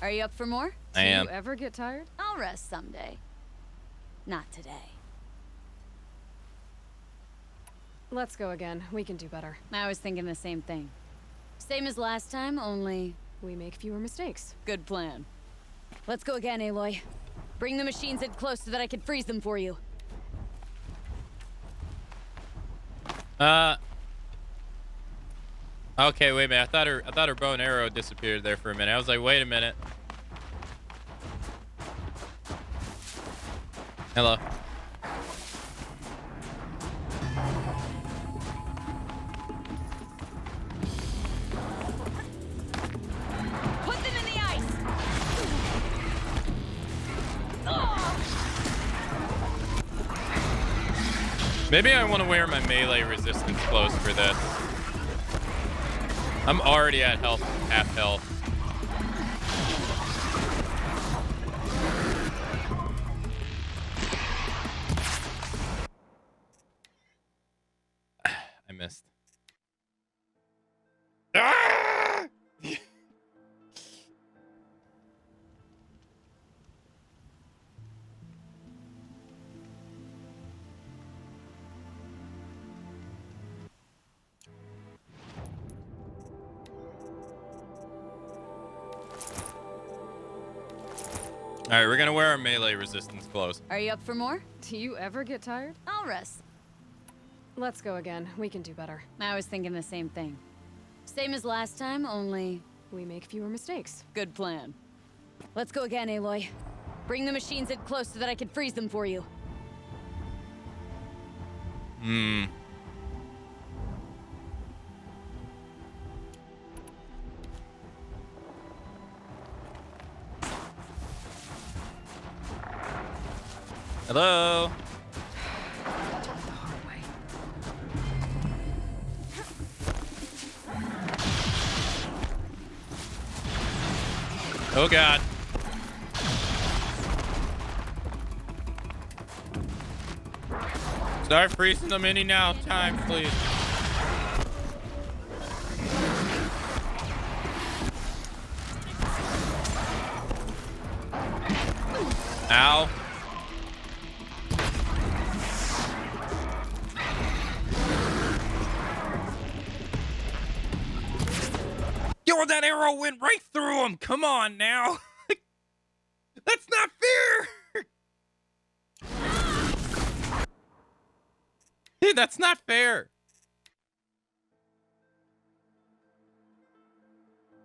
Are you up for more? I am. Do you ever get tired? I'll rest someday. Not today. Let's go again. We can do better. I was thinking the same thing. Same as last time, only... We make fewer mistakes. Good plan. Let's go again, Aloy. Bring the machines in close so that I can freeze them for you. Okay, wait a minute. I thought her bow and arrow disappeared there for a minute. I was like, wait a minute. Hello. Put them in the ice! Maybe I want to wear my melee resistance close for this. I'm already at half health. I missed. Ah! All right, we're gonna wear our melee resistance clothes. Are you up for more? Do you ever get tired? I'll rest. Let's go again. We can do better. I was thinking the same thing. Same as last time, only We make fewer mistakes. good plan. Let's go again, Aloy. Bring the machines in close so that I can freeze them for you. Hello. The hard way. Oh God. Start freezing them any now. Time, please. Ow. Yo, that arrow went right through him. Come on now. That's not fair. Dude, that's not fair.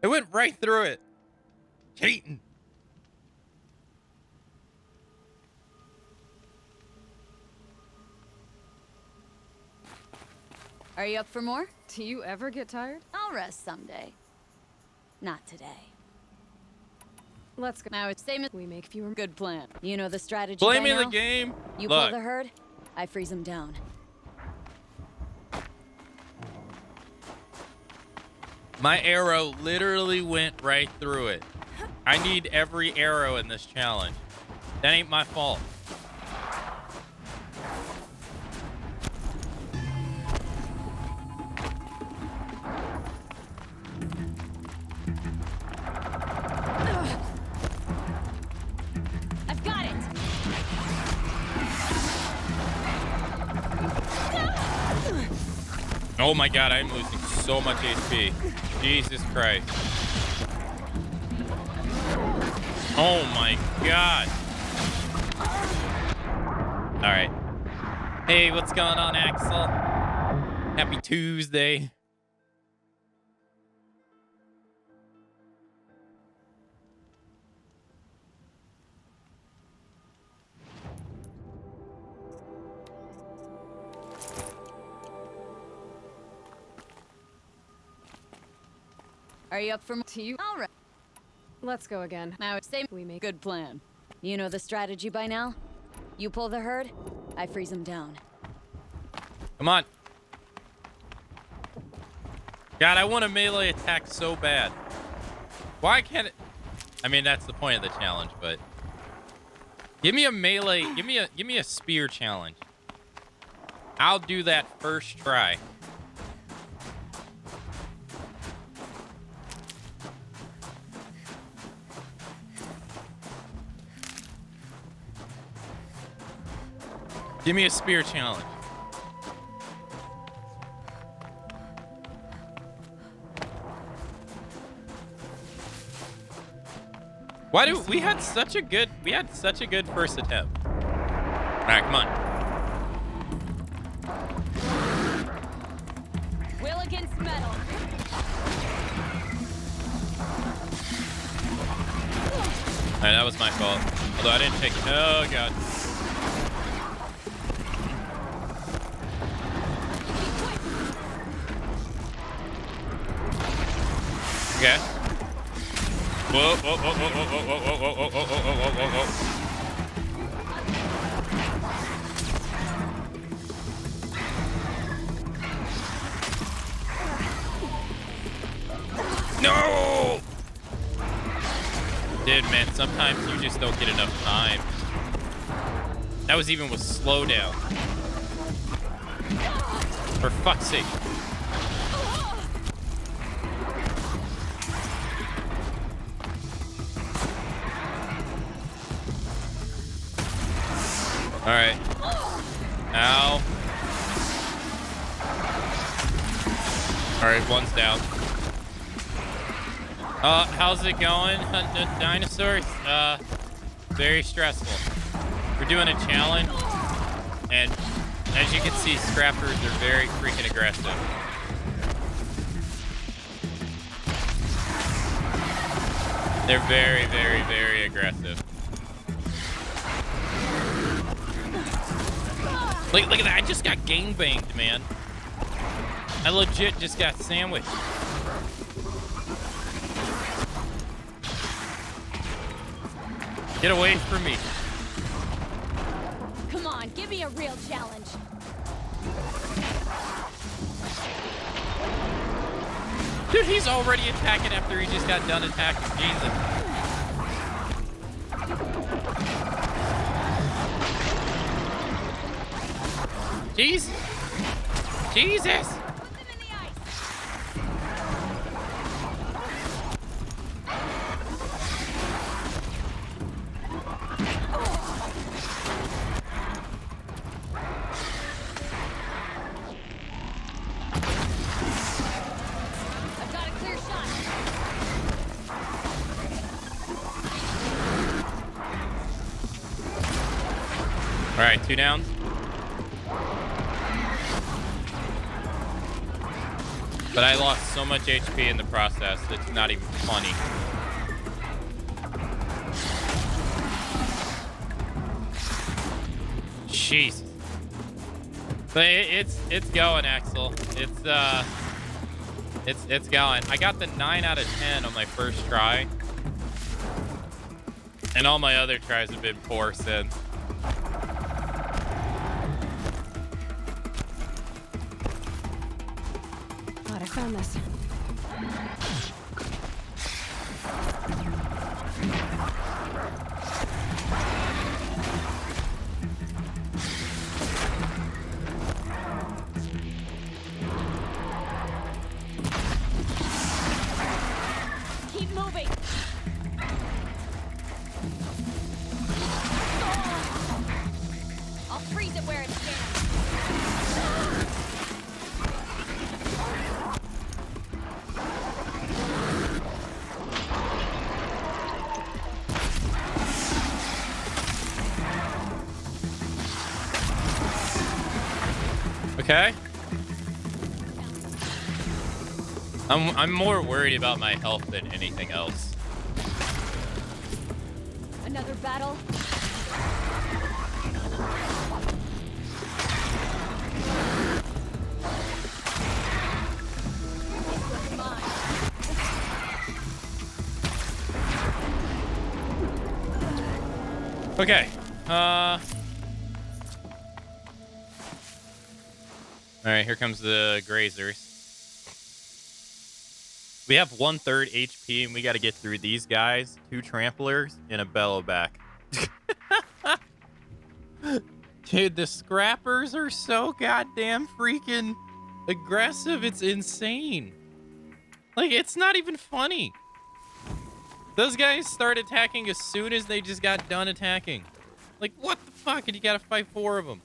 It went right through it. Cheating. Are you up for more? Do you ever get tired? I'll rest someday. Not today. Let's go. Now it's same as We make fewer. good plan. You know the strategy by Blaming the now? game. You Look, pull the herd, I freeze them down. my arrow literally went right through it. I need every arrow in this challenge. That ain't my fault. I've got it! Oh my God, I'm losing so much HP. Jesus Christ. Oh my God. All right. Hey, what's going on, Axel? Happy Tuesday. Are you up for more? Do you? I'll rest. Let's go again. Now it's same. We make. Good plan. You know the strategy by now? You pull the herd, I freeze them down. Come on. God, I want a melee attack so bad. Why can't it? I mean, that's the point of the challenge, but give me a melee. Give me a spear challenge. I'll do that first try. Give me a spear challenge. Why do we had such a good first attempt? All right, come on. Will against metal. All right, that was my fault. Although I didn't take it. Oh God. Okay. Whoa, whoa, whoa, whoa, whoa, whoa, whoa, whoa, whoa, whoa, whoa, whoa, whoa, whoa. No! Dude, man, sometimes you just don't get enough time. That was even with slowdown. For fuck's sake. All right. Ow. All right, one's down. How's it going, hunting dinosaurs? Very stressful. We're doing a challenge, and as you can see, scrappers are very freaking aggressive. They're very, very, very aggressive. Look at that. I just got gangbanged, man. I legit just got sandwiched. Get away from me. Come on, give me a real challenge. Dude, he's already attacking after he just got done attacking. Jesus. Jesus. All right, 2 down. But I lost so much HP in the process, it's not even funny. Jeez. But it's going, Axel. It's going. I got the 9 out of 10 on my first try. And all my other tries have been poor since. Glad I found this. Keep moving. I'll freeze it where it stands. Okay. I'm more worried about my health than anything else. Another battle. Okay. All right, here comes the grazers. We have 1/3 HP, and we got to get through these guys, 2 tramplers, and a bellowback. Dude, the scrappers are so goddamn freaking aggressive. It's insane. Like, it's not even funny. Those guys start attacking as soon as they just got done attacking. Like, what the fuck? And you gotta fight 4 of them.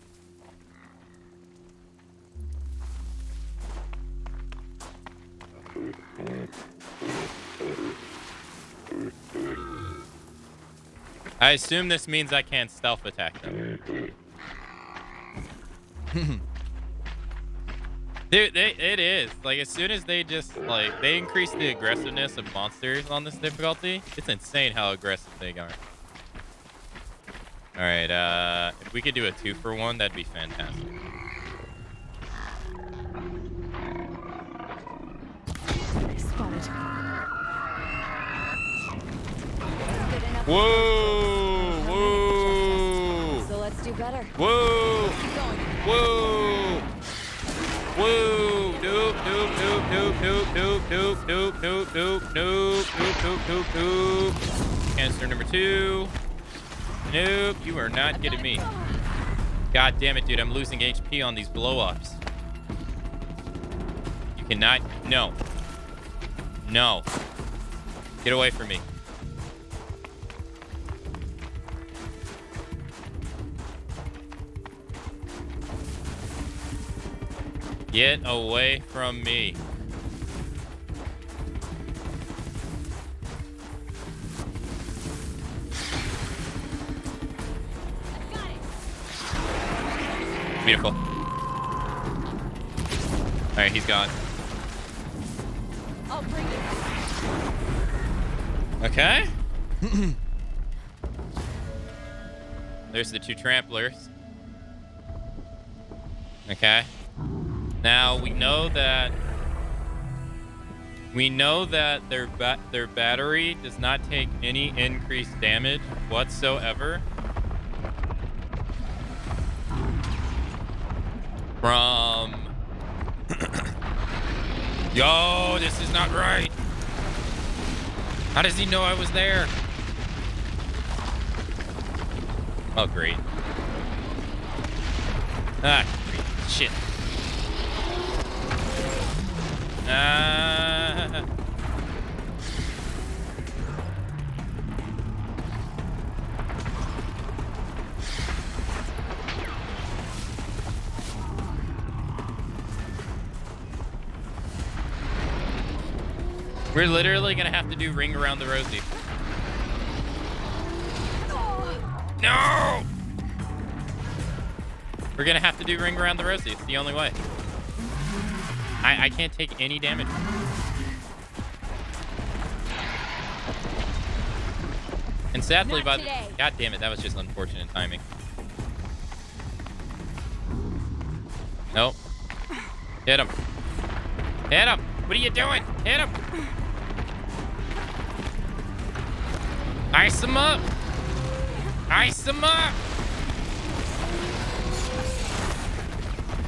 I assume this means I can't stealth attack them. Dude, it is. Like, as soon as they just, like, they increase the aggressiveness of monsters on this difficulty, it's insane how aggressive they are. Alright, if we could do a 2-for-1, that'd be fantastic. Spotted. Whoa! Whoa! So let's do better. Whoa! Whoa! Whoa! Nope, nope, nope, nope, nope, nope, nope, nope, nope, nope, nope, nope, nope, nope. Canister number 2. Nope, you are not getting me. God damn it, dude, I'm losing HP on these blow-ups. You cannot... No. No. Get away from me. Get away from me. Beautiful. Alright, he's gone. I'll bring it. Okay. There's the 2 tramplers. Okay. Now we know that their battery does not take any increased damage whatsoever from Yo, this is not right. How does he know I was there? Oh, great. Ah, great. Shit. We're literally gonna have to do ring around the rosy. No! We're gonna have to do ring around the rosy. It's the only way. I can't take any damage. And sadly, God damn it, that was just unfortunate timing. Nope. Hit him. Hit him. What are you doing? Hit him. Ice him up. Ice him up.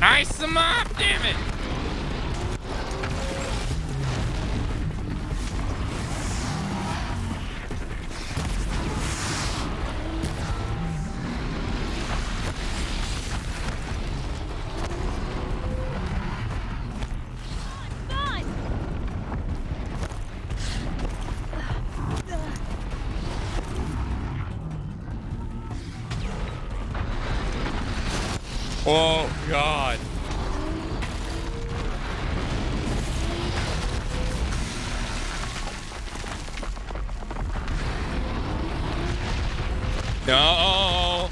Ice him up, damn it. Oh, God. No.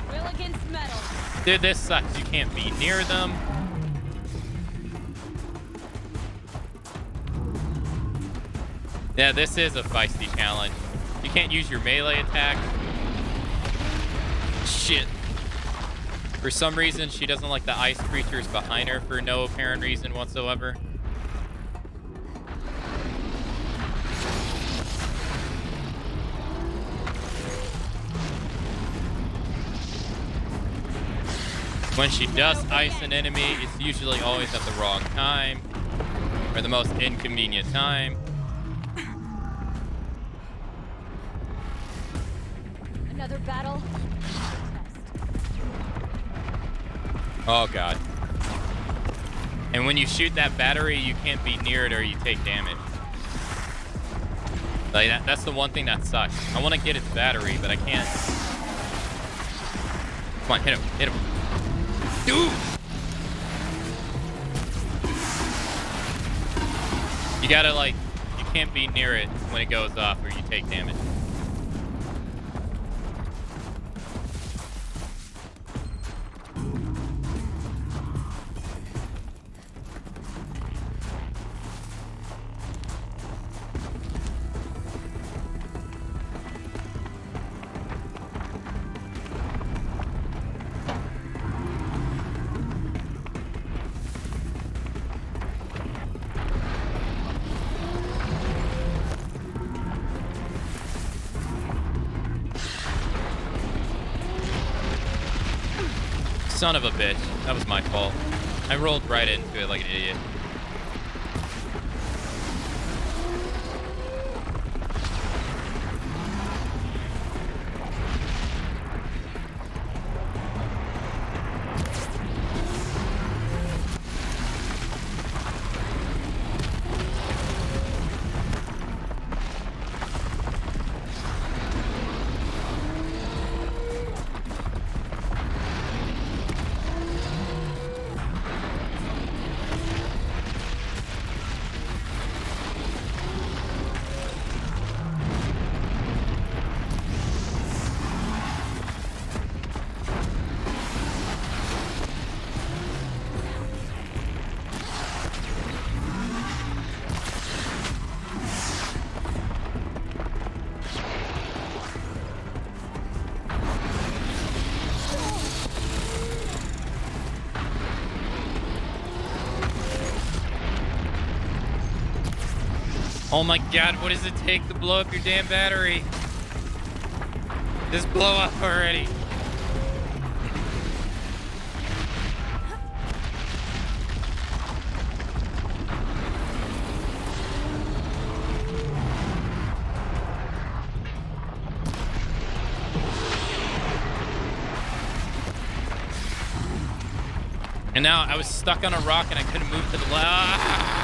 Will against metal. Dude, this sucks. You can't be near them. Yeah, this is a feisty challenge. You can't use your melee attack. Shit. For some reason, she doesn't like the ice creatures behind her for no apparent reason whatsoever. When she does ice an enemy, it's usually always at the wrong time, or the most inconvenient time. Another battle. Oh, God. And when you shoot that battery, you can't be near it or you take damage. Like that's the one thing that sucks. I want to get its battery, but I can't. Come on, hit him. Hit him. Dude! You gotta, like, you can't be near it when it goes off or you take damage. Son of a bitch. That was my fault. I rolled right into it like an idiot. Oh my god, what does it take to blow up your damn battery? Just blow up already. And now I was stuck on a rock and I couldn't move to the left. Ah!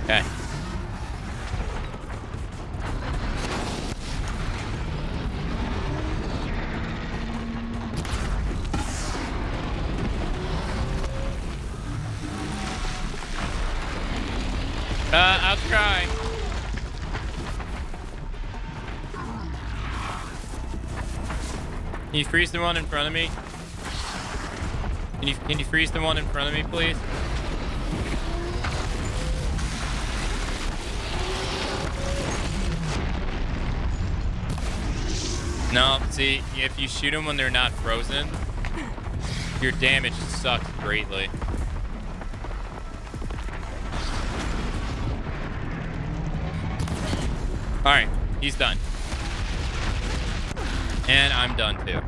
Okay. I'll try. Can you freeze the one in front of me? Can you freeze the one in front of me, please? No, see, if you shoot them when they're not frozen, your damage sucks greatly. Alright, he's done. And I'm done too.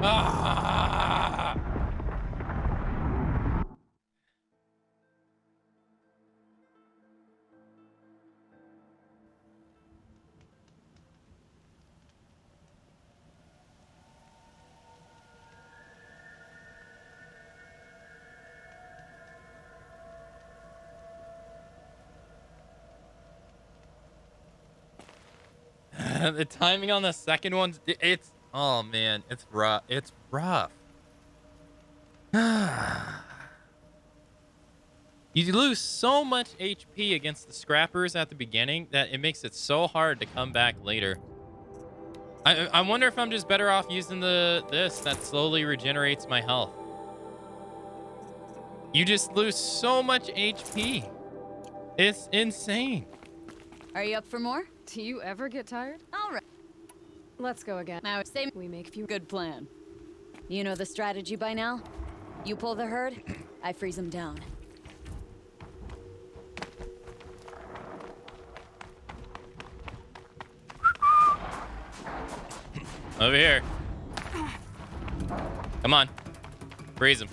Ah! The timing on the second one, it's, oh man, it's rough. It's rough. You lose so much HP against the scrappers at the beginning that it makes it so hard to come back later. I wonder if I'm just better off using this that slowly regenerates my health. You just lose so much HP. It's insane. Are you up for more? Do you ever get tired? All right. Let's go again. Now, same. We make few. Good plan. You know the strategy by now? You pull the herd, I freeze them down. Over here. Come on. Freeze him.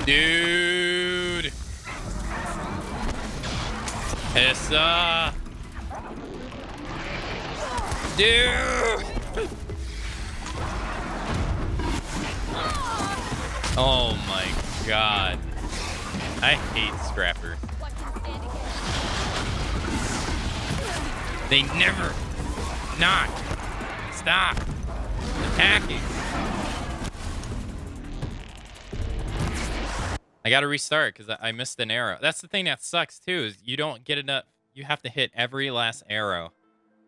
Dude. Issa. Dude. Oh my god. I hate scrappers. They never not stop attacking. I gotta restart because I missed an arrow. That's the thing that sucks too, is you don't get enough. You have to hit every last arrow.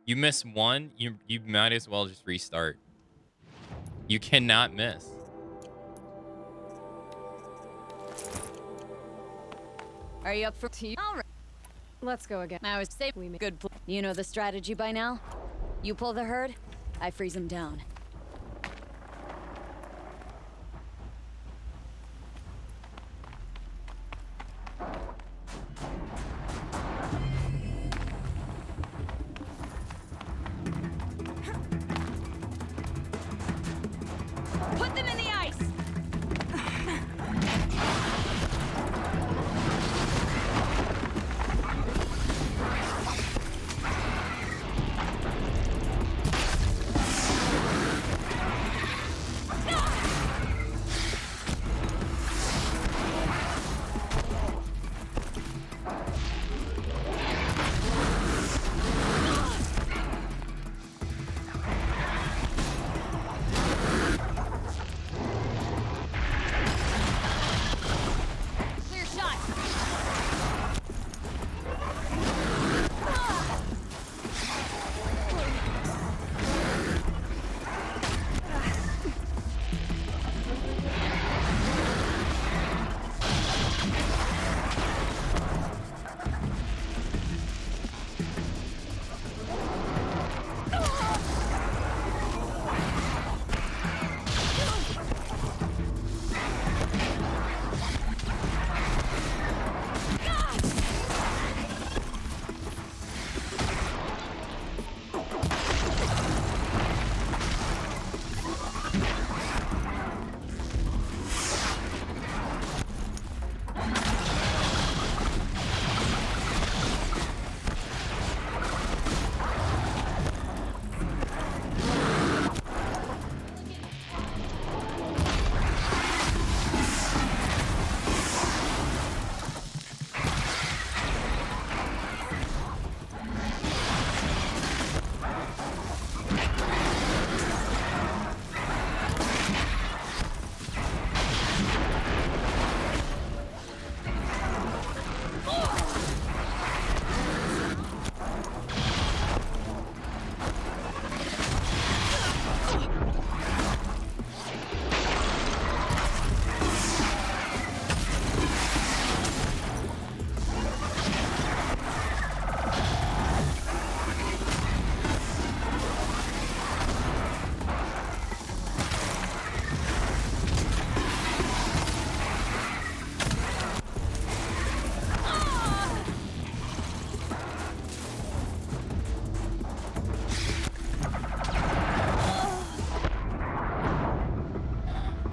You miss one, you might as well just restart. You cannot miss. Are you up for tea? All right. Let's go again. Now it's safe. We make Good. You know the strategy by now? You pull the herd, I freeze them down. Put them in the ice!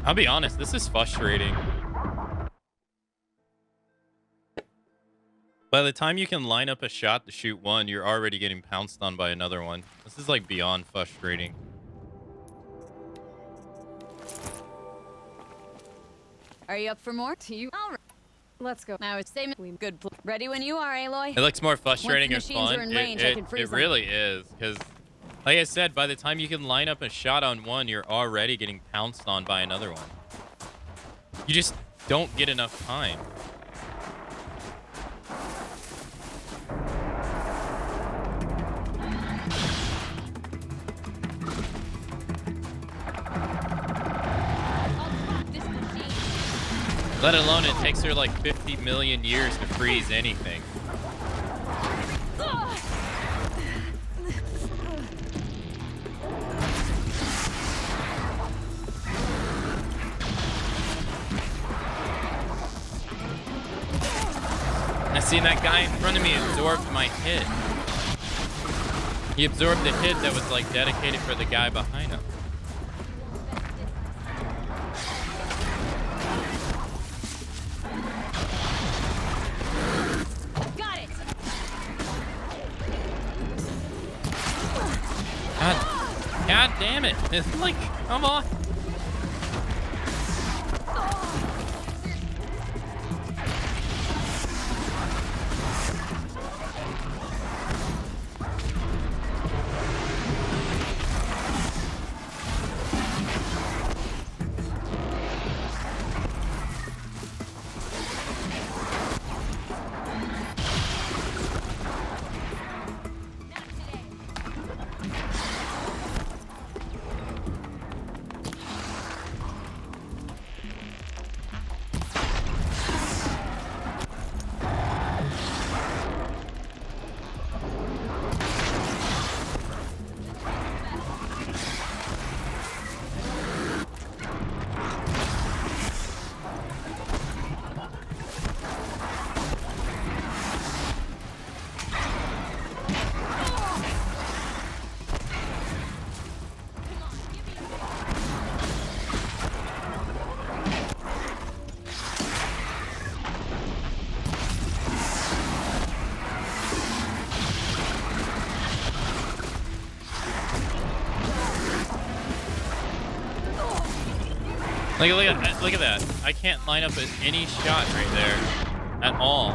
I'll be honest, this is frustrating. By the time you can line up a shot to shoot one, you're already getting pounced on by another one. This is like beyond frustrating. Are you up for more? To you. All right. Let's go. Now it's same good. Ready when you are, Aloy. It looks more frustrating and Once the machines fun. are in range, I can freeze It them. really is, because, like I said, by the time you can line up a shot on one, you're already getting pounced on by another one. You just don't get enough time. Let alone it takes her like 50 million years to freeze anything. I seen that guy in front of me absorbed my hit. He absorbed the hit that was like dedicated for the guy behind him. God damn it. It's like, come on. Look at that. I can't line up any shot right there at all.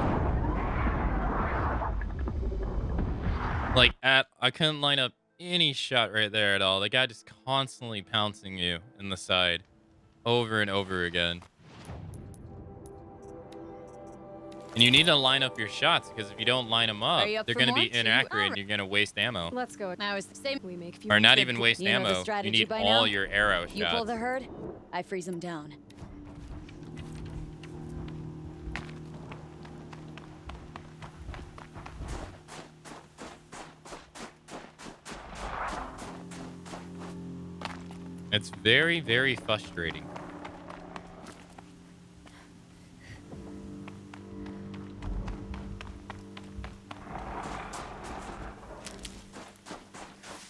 I couldn't line up any shot right there at all. The guy just constantly pouncing you in the side over and over again. And you need to line up your shots, because if you don't line them up, they're going to be inaccurate and you're going to waste ammo. Let's go. Now it's the same. We make few Or not even waste You know the ammo. You strategy need by all now? your arrow shots. You pull the herd, I freeze them down. It's very, very frustrating.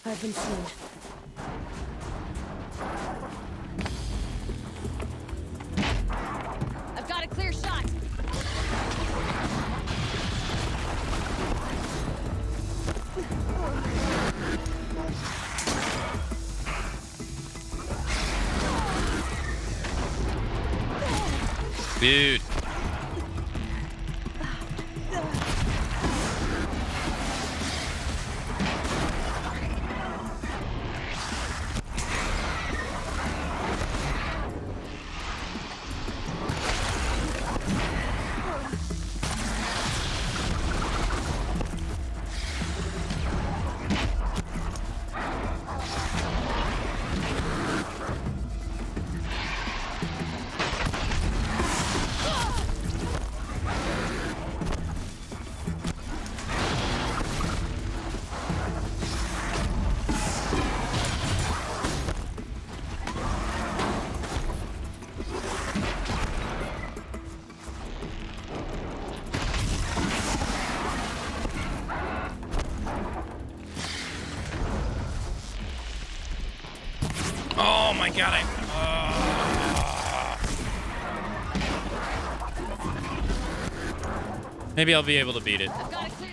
I've been seen. I've got a clear shot. Dude. Oh my god, Maybe I'll be able to beat it. I've got it clear.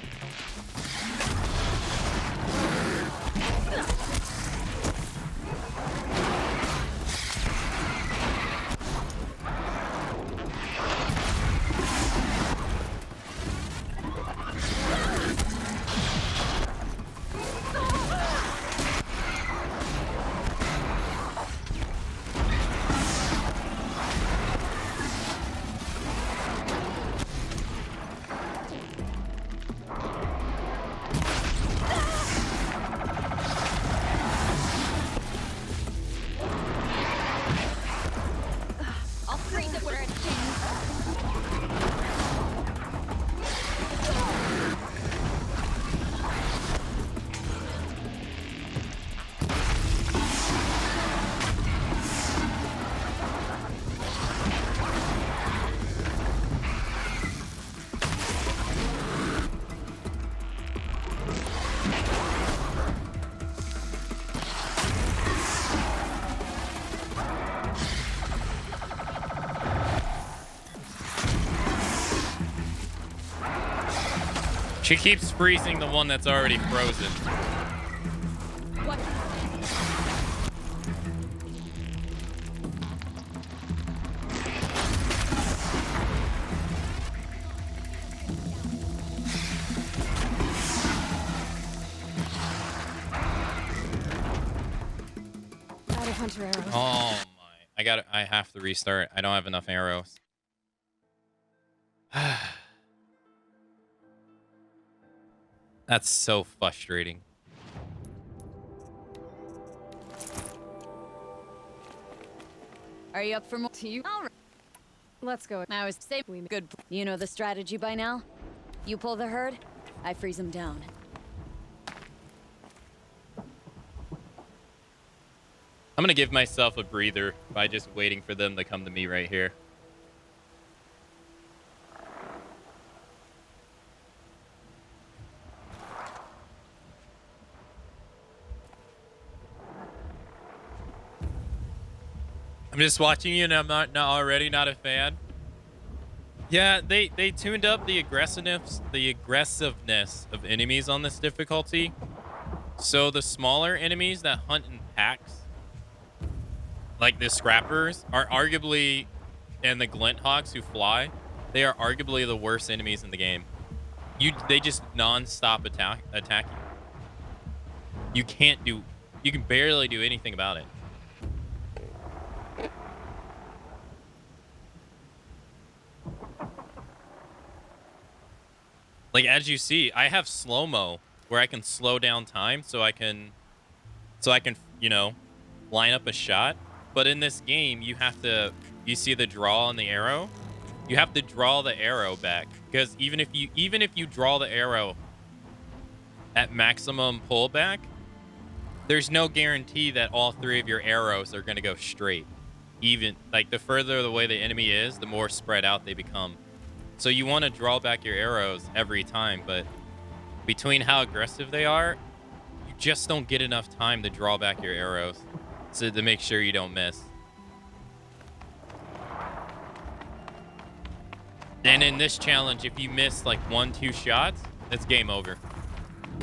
I'll freeze it where it stands. She keeps freezing the one that's already frozen. What? Out of hunter arrows. Oh my. I have to restart. I don't have enough arrows. That's so frustrating. Are you up for more? To you. All right. Let's go. I was saying we good. You know the strategy by now. You pull the herd, I freeze them down. I'm gonna give myself a breather by just waiting for them to come to me right here. I'm just watching you and I'm not already not a fan. Yeah, they tuned up the aggressiveness of enemies on this difficulty. So the smaller enemies that hunt in packs, like the scrappers, are arguably, and the glint hawks who fly, they are arguably the worst enemies in the game. They just non-stop attack you. You can barely do anything about it. Like, as you see, I have slow-mo where I can slow down time so I can, you know, line up a shot. But in this game, you see the draw on the arrow? You have to draw the arrow back, because even if you draw the arrow at maximum pullback, there's no guarantee that all three of your arrows are going to go straight. Even, like, the further away the enemy is, the more spread out they become. So you want to draw back your arrows every time, but between how aggressive they are, you just don't get enough time to draw back your arrows to make sure you don't miss. And in this challenge, if you miss like 1-2 shots, it's game over.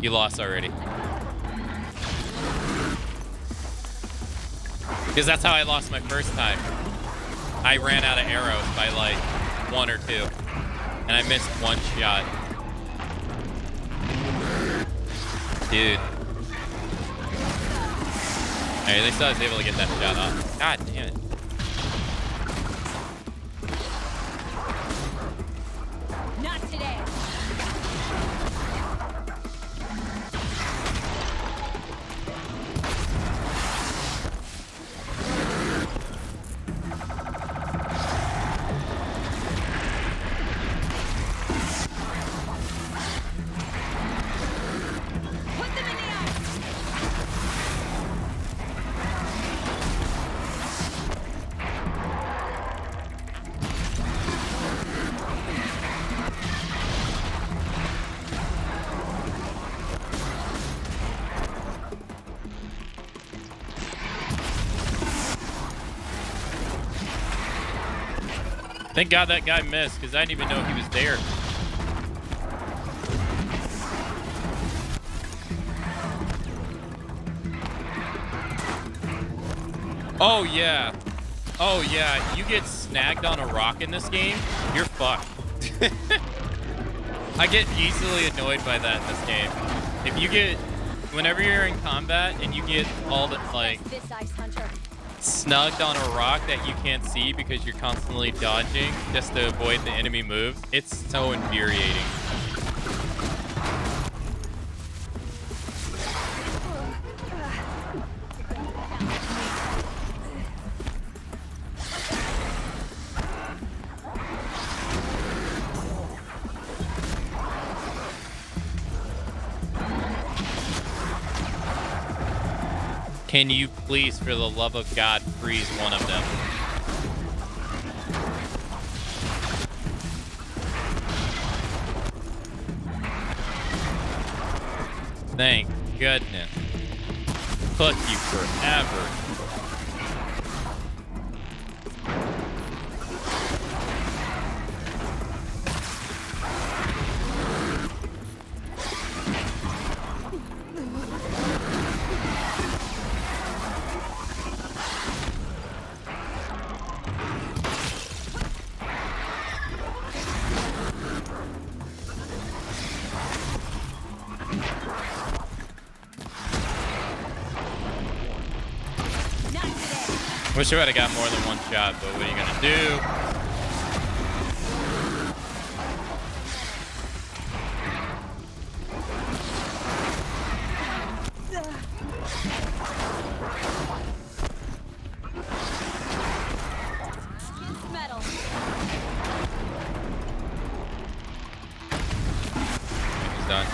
You lost already. Because that's how I lost my first time. I ran out of arrows by like 1 or 2. And I missed 1 shot. Dude. Alright, at least I was able to get that shot off. God damn it. Not today. Thank God that guy missed, because I didn't even know he was there. Oh, yeah. Oh, yeah. You get snagged on a rock in this game, you're fucked. I get easily annoyed by that in this game. If you get... Whenever you're in combat and you get all the, like... This ice hunter. Snugged on a rock that you can't see because you're constantly dodging just to avoid the enemy moves, it's so infuriating. Can you please, for the love of God, freeze one of them? Thank goodness. Took you forever. Wish I would have got more than one shot, but what are you gonna do? Metal. He's done.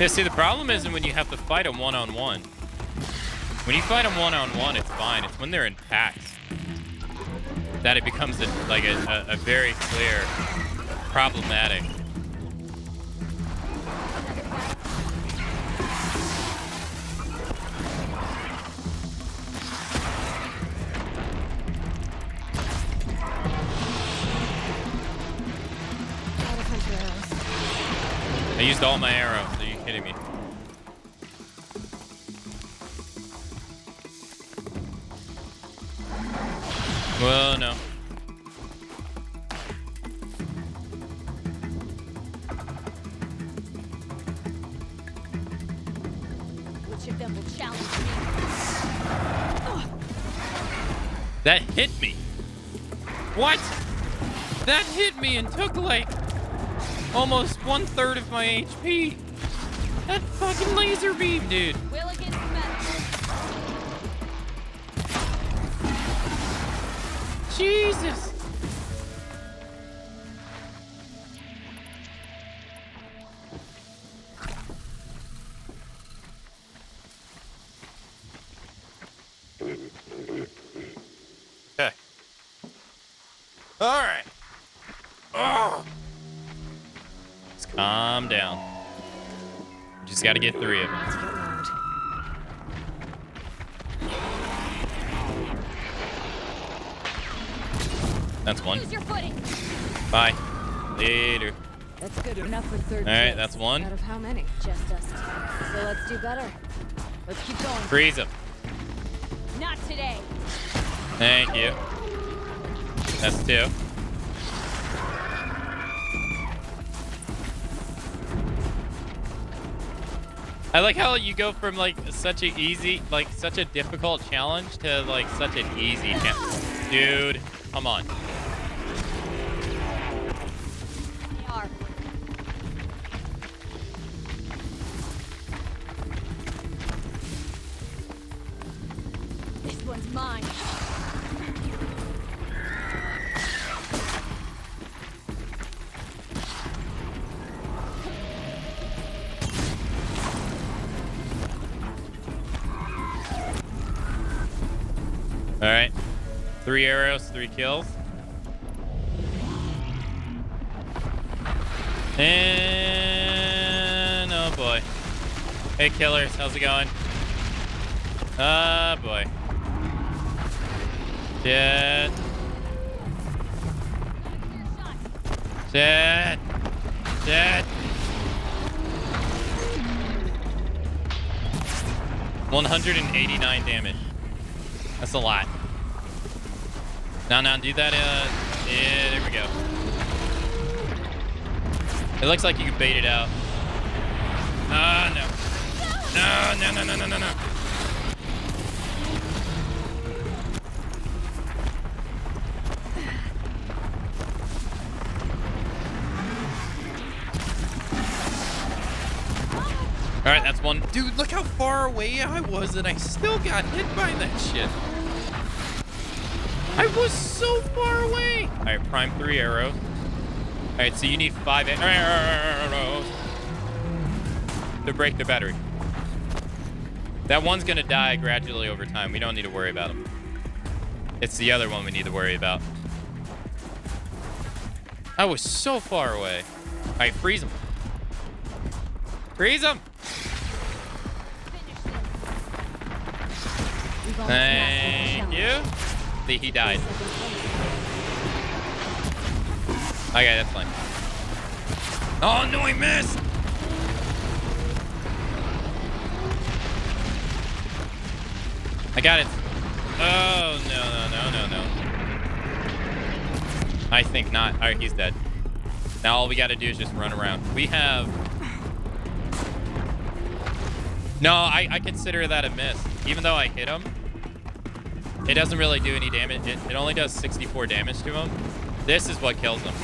Yeah, see, the problem isn't when you have to fight them one-on-one. When you fight them one-on-one, it's fine. It's when they're in packs that it becomes a very clear problematic. I used all my arrows. Are you kidding me? Well, no. Which of them will challenge me? That hit me. What? That hit me and took like almost 1/3 of my HP. That fucking laser beam, dude. Will against metal. Jesus. Okay. All right. Oh. Let's calm down. Just got to get 3 of them. Let's get loud. That's one. Use your footing. Bye. Later. That's good enough for third. All right, place. that's one. Out of how many? Just us. So let's do better. Let's keep going. Freeze them. Not today. Thank you. That's 2. I like how you go from like such a easy, like such a difficult challenge to like such an easy challenge. Dude, come on. They are. This one's mine. All right. 3 arrows, 3 kills. And oh boy. Hey killers, how's it going? Ah boy. Shit. Shit. Shit. 189 damage. That's a lot. Now, do that. Yeah, there we go. It looks like you can bait it out. Ah, no. No. All right, that's one. Dude, look how far away I was and I still got hit by that shit. I was so far away. All right, prime 3 arrows. All right, so you need 5 arrows to break the battery. That one's gonna die gradually over time. We don't need to worry about him. It's the other one we need to worry about. I was so far away. All right, freeze him. Freeze him. Thank you. See, he died. Okay, that's fine. Oh, no, I missed. I got it. Oh, no. I think not. All right, he's dead. Now all we got to do is just run around. We have... No, I consider that a miss. Even though I hit him, it doesn't really do any damage. It only does 64 damage to him. This is what kills him.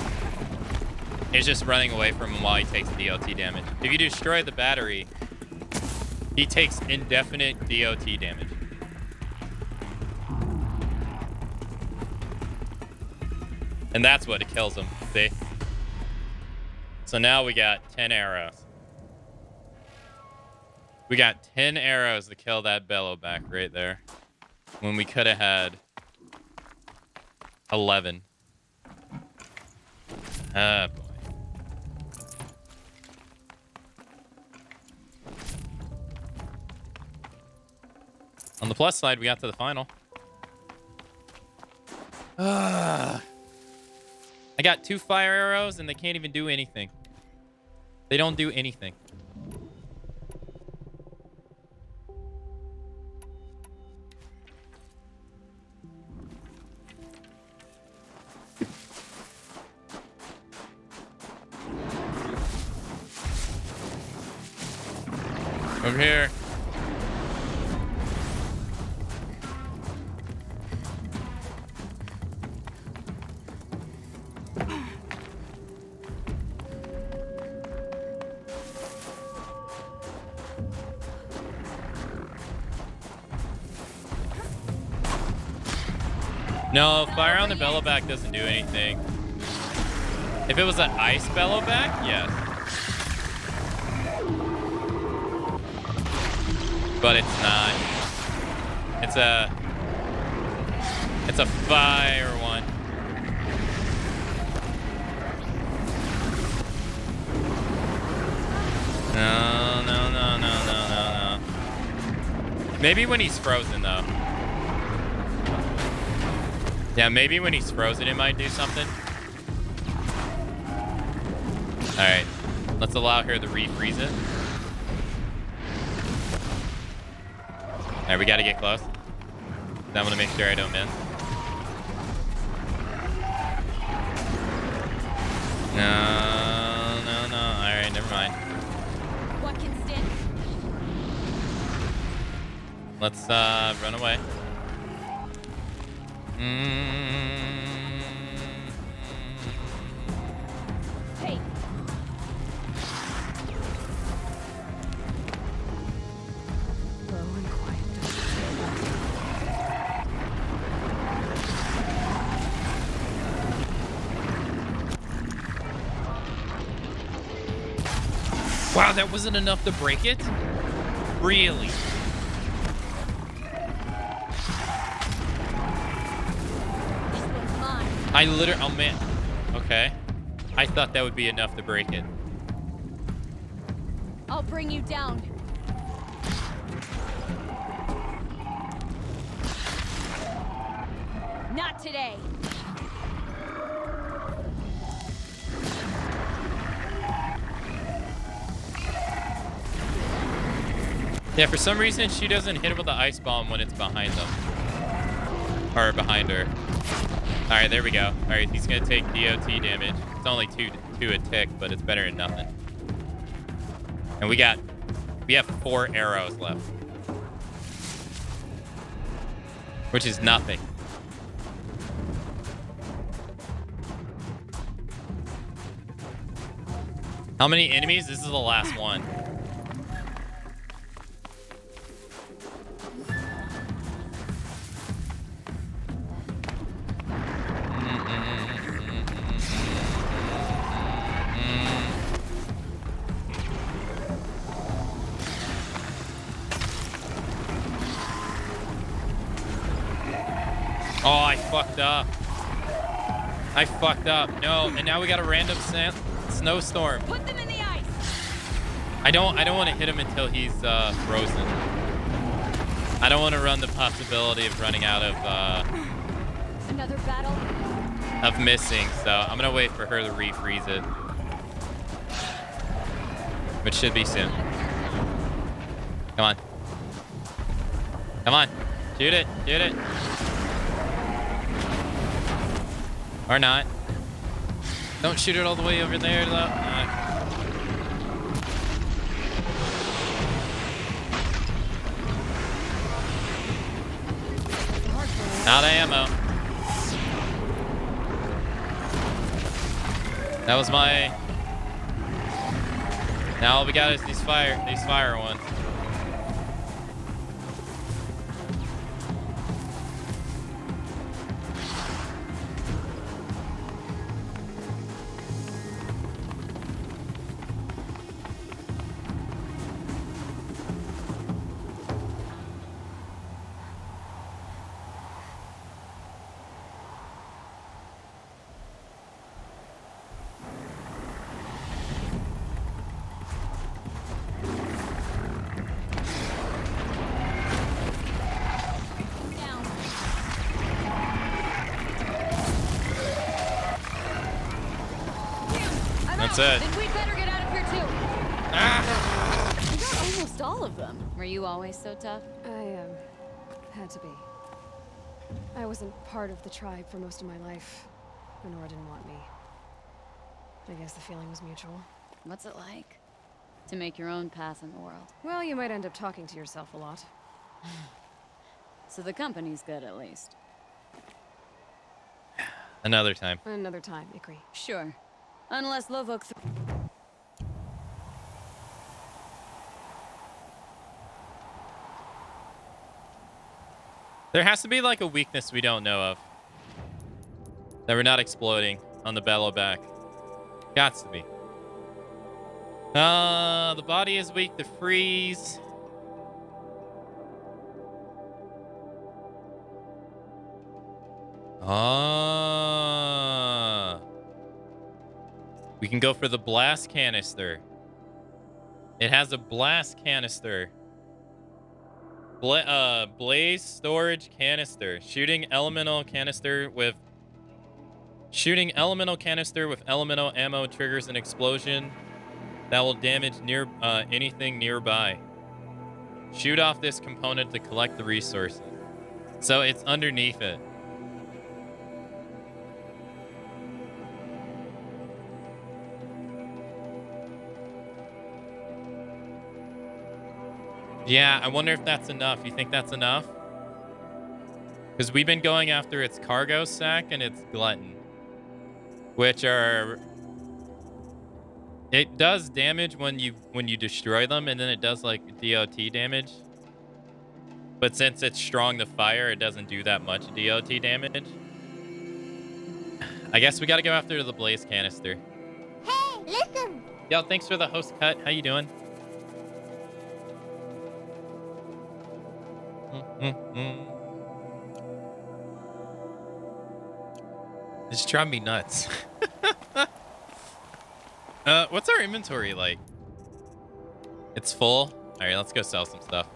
It's just running away from him while he takes DOT damage. If you destroy the battery, he takes indefinite DOT damage. And that's what kills him, see? So now we got 10 arrows. We got 10 arrows to kill that bellowback right there. When we could have had 11. Ah, boy. On the plus side, we got to the final. I got 2 fire arrows, and they can't even do anything. They don't do anything. Over here. No, fire on the bellowback doesn't do anything. If it was an ice bellowback, yes. But it's not. It's a fire one. No. Maybe when he's frozen though. Yeah, maybe when he's frozen, it might do something. All right, let's allow her to refreeze it. All right, we got to get close. I want to make sure I don't miss. No. All right, never mind. What can stand? Let's run away. Hey. Low and quiet. Wow, that wasn't enough to break it? Really? I literally... Oh, man. Okay. I thought that would be enough to break it. I'll bring you down. Not today. Yeah, for some reason, she doesn't hit it with the ice bomb when it's behind them. Or behind her. Alright, there we go. Alright, he's gonna take DOT damage. It's only two a tick, but it's better than nothing. And we have 4 arrows left. Which is nothing. How many enemies? This is the last one. Oh, I fucked up. I fucked up. No, and now we got a random snowstorm. Put them in the ice. I don't want to hit him until he's frozen. I don't want to run the possibility of running out of Another battle. of missing, so I'm gonna wait for her to refreeze it, which should be soon. Come on. Come on. Shoot it. Shoot it. Or not. Don't shoot it all the way over there, though. Out of ammo. That was my... Now all we got is these fire ones. That's it. Then we'd better get out of here too. Ah. You got almost all of them. Were you always so tough? I, had to be. I wasn't part of the tribe for most of my life. Nora didn't want me. I guess the feeling was mutual. What's it like to make your own path in the world? Well, you might end up talking to yourself a lot. So the company's good at least. Another time. Another time, Ikri. Sure. Unless Lovok... There has to be like a weakness we don't know of. That we're not exploding on the bellow back. Gots to be. The body is weak to freeze. We can go for the blast canister. It has a blast canister. Blaze storage canister. Shooting elemental canister with elemental ammo triggers an explosion that will damage anything nearby. Shoot off this component to collect the resources. So it's underneath it. Yeah, I wonder if that's enough. You think that's enough? Because we've been going after its cargo sack and its glutton, which are... It does damage when you destroy them, and then it does like DOT damage. But since it's strong to fire, it doesn't do that much DOT damage. I guess we got to go after the blaze canister. Hey, listen! Yo, thanks for the host cut. How you doing? It's driving me nuts. What's our inventory like? It's full. All right, let's go sell some stuff.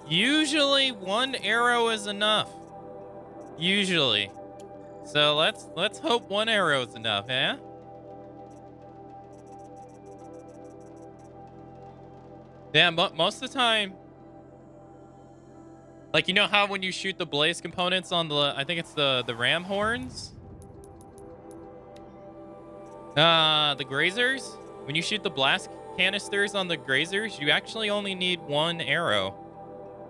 Usually one arrow is enough. Usually. So let's hope one arrow is enough, eh? Yeah, but most of the time, like, you know how when you shoot the blaze components on the, I think it's the ram horns? The grazers? When you shoot the blast canisters on the grazers, you actually only need one arrow.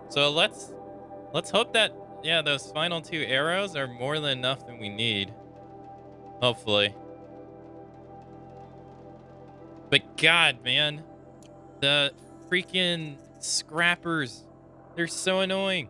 So let's hope that, yeah, those final 2 arrows are more than enough than we need. Hopefully. But God, man, the freaking scrappers, they're so annoying.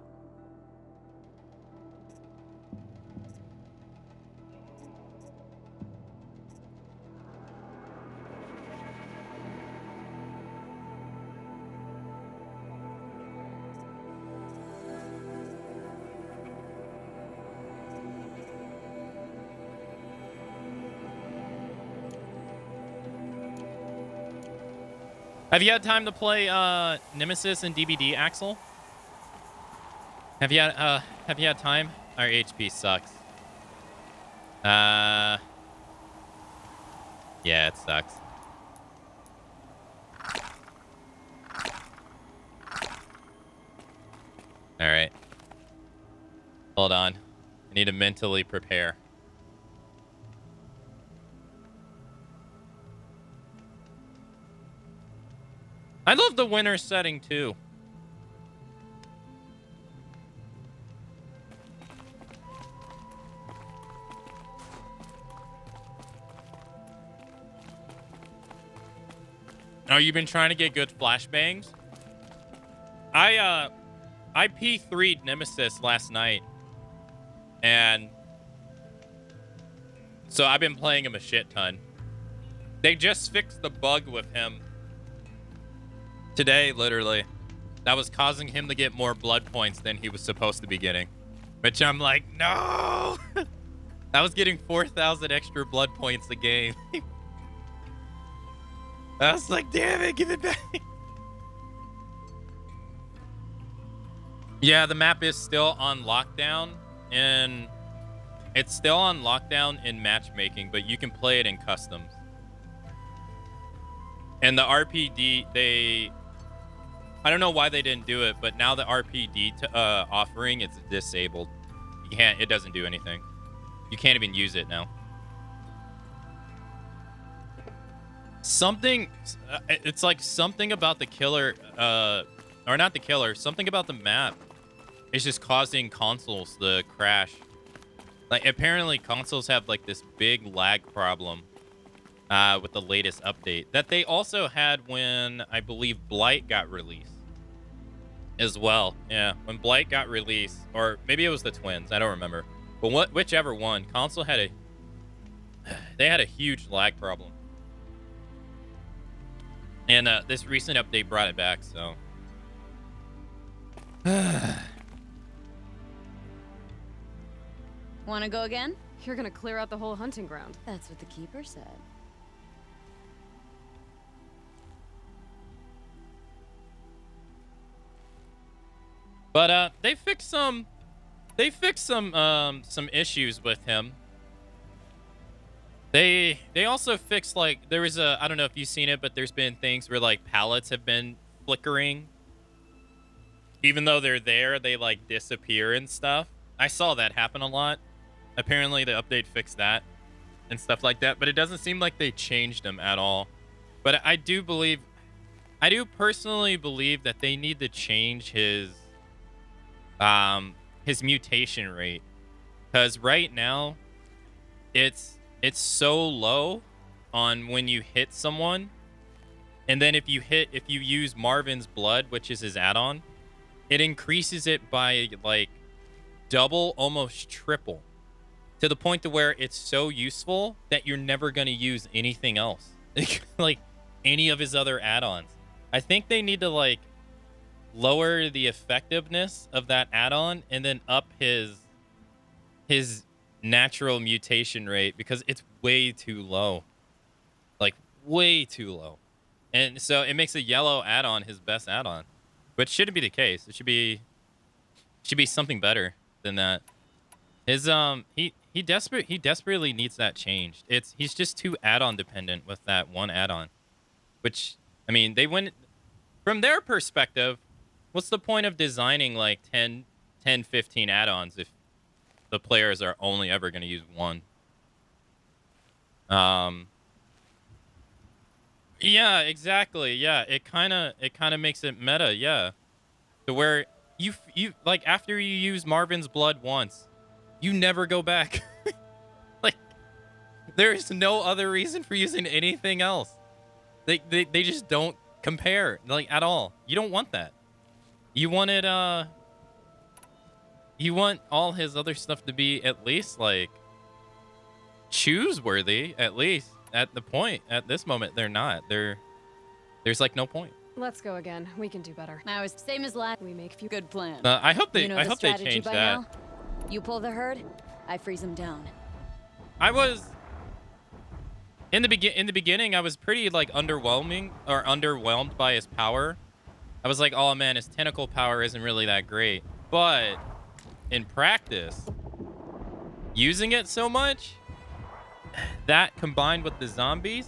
Have you had time to play Nemesis and DBD, Axel? Have you had time? Our HP sucks. Yeah, it sucks. All right. Hold on. I need to mentally prepare. I love the winter setting too. Oh, you've been trying to get good flashbangs? I P3'd Nemesis last night. And so I've been playing him a shit ton. They just fixed the bug with him today, literally, that was causing him to get more blood points than he was supposed to be getting. Which I'm like, no! I was getting 4,000 extra blood points a game. I was like, damn it, give it back. Yeah, the map is still on lockdown, and it's still on lockdown in matchmaking, but you can play it in customs. And the RPD, I don't know why they didn't do it, but now the RPD offering is disabled. You can't. It doesn't do anything. You can't even use it now. Something. It's like something about the killer, or not the killer. Something about the map is just causing consoles to crash. Like apparently consoles have like this big lag problem with the latest update that they also had when I believe Blight got released as well. Yeah, when Blight got released, or maybe it was the Twins, I don't remember, but whichever one, console had they had a huge lag problem, and this recent update brought it back. So Want to go again? You're gonna clear out the whole hunting ground. That's what the keeper said. But they fixed some issues with him. They also fixed, like, there was I don't know if you've seen it, but there's been things where like pallets have been flickering. Even though they're there, they like disappear and stuff. I saw that happen a lot. Apparently the update fixed that and stuff like that, but it doesn't seem like they changed them at all. But I do personally believe that they need to change his mutation rate, because right now it's so low on when you hit someone, and then if you use Marvin's blood, which is his add-on, it increases it by like double, almost triple, to the point to where it's so useful that you're never going to use anything else. Like any of his other add-ons. I think they need to like lower the effectiveness of that add-on and then up his natural mutation rate because it's way too low. Like way too low. And so it makes a yellow add-on his best add-on. Which shouldn't be the case. It should be something better than that. His he desperately needs that changed. He's just too add-on dependent with that one add-on. Which I mean, they went from their perspective, what's the point of designing like 10, 15 add-ons if the players are only ever going to use one? Yeah, exactly. Yeah, it kind of makes it meta, yeah. To where you like after you use Marvin's blood once, you never go back. Like there's no other reason for using anything else. They just don't compare like at all. You don't want that. You wanted you want all his other stuff to be at least like choose-worthy, at least at the point. At this moment, they're not. There's like no point. Let's go again. We can do better. Now it's same as last. We make few. Good plan. I hope they You know I the hope they strategy change by that. now? You pull the herd, I freeze them down. I was in the beginning. I was pretty like underwhelmed by his power. I was like, oh man, his tentacle power isn't really that great. But in practice, using it so much, that combined with the zombies,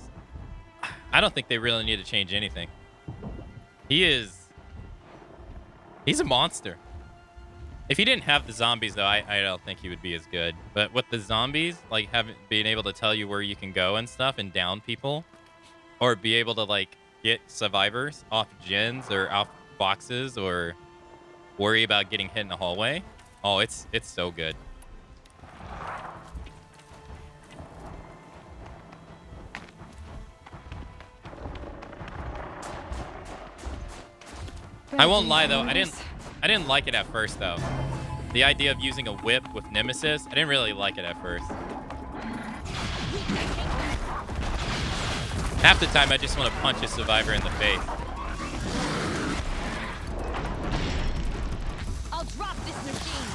I don't think they really need to change anything. He's a monster. If he didn't have the zombies, though, I don't think he would be as good. But with the zombies, like being able to tell you where you can go and stuff and down people, or be able to like get survivors off gens or off boxes, or worry about getting hit in the hallway. Oh, it's so good. I won't lie though, I didn't like it at first though. The idea of using a whip with Nemesis, I didn't really like it at first. Half the time I just want to punch a survivor in the face. I'll drop this machine.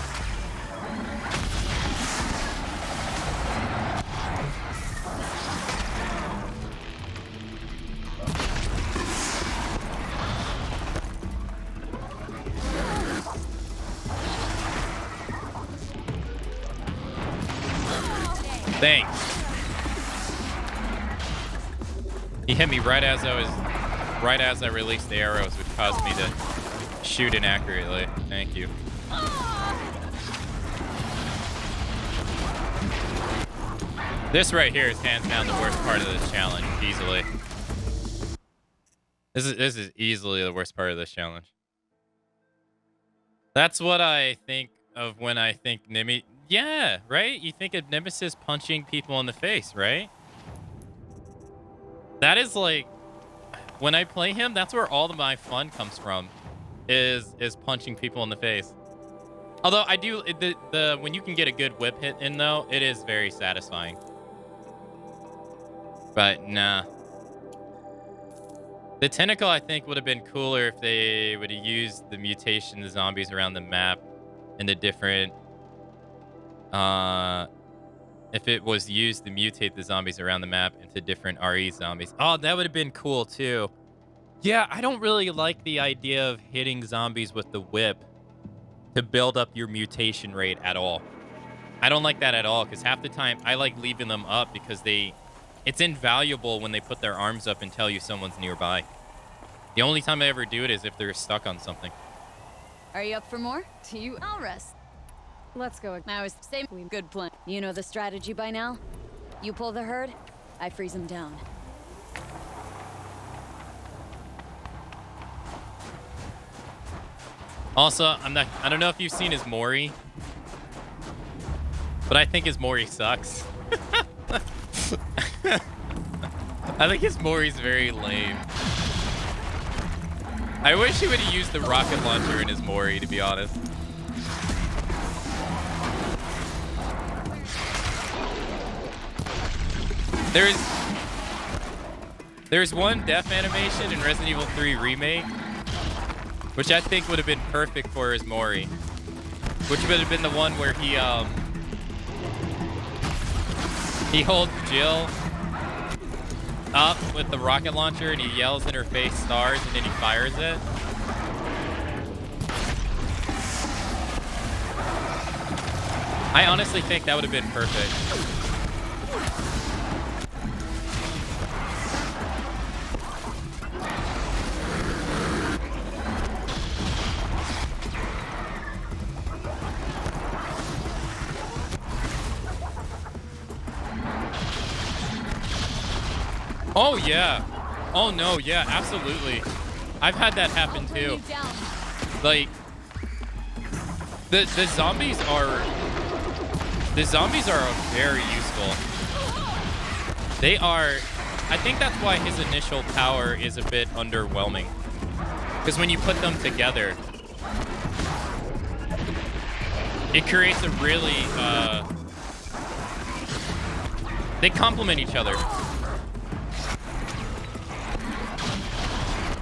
Thanks. He hit me right as I released the arrows, which caused me to shoot inaccurately. Thank you. This right here is hands down the worst part of this challenge, easily. This is easily the worst part of this challenge. That's what I think of when I think Nimi. Yeah, right? You think of Nemesis punching people in the face, right? That is like, when I play him, that's where all of my fun comes from, is punching people in the face. Although I do, when you can get a good whip hit in though, it is very satisfying. But nah. The tentacle, I think, would have been cooler if they would have used the mutation, the zombies around the map, and the different... if it was used to mutate the zombies around the map into different RE zombies. Oh, that would have been cool too. Yeah, I don't really like the idea of hitting zombies with the whip to build up your mutation rate at all. I don't like that at all, because half the time I like leaving them up because it's invaluable when they put their arms up and tell you someone's nearby. The only time I ever do it is if they're stuck on something. Are you up for more? I'll rest. Let's go. Now it's same good plan. You know the strategy by now? You pull the herd, I freeze them down. Also, I don't know if you've seen his Mori, but I think his Mori sucks. I think his Mori's very lame. I wish he would have used the rocket launcher in his Mori, to be honest. There's one death animation in Resident Evil 3 Remake, which I think would have been perfect for his Mori. Which would have been the one where he holds Jill up with the rocket launcher and he yells in her face stars and then he fires it. I honestly think that would have been perfect. Oh yeah. Oh no, yeah, absolutely. I've had that happen too. Like the zombies are very useful. They are, I think that's why his initial power is a bit underwhelming. Because when you put them together, it creates a really they complement each other.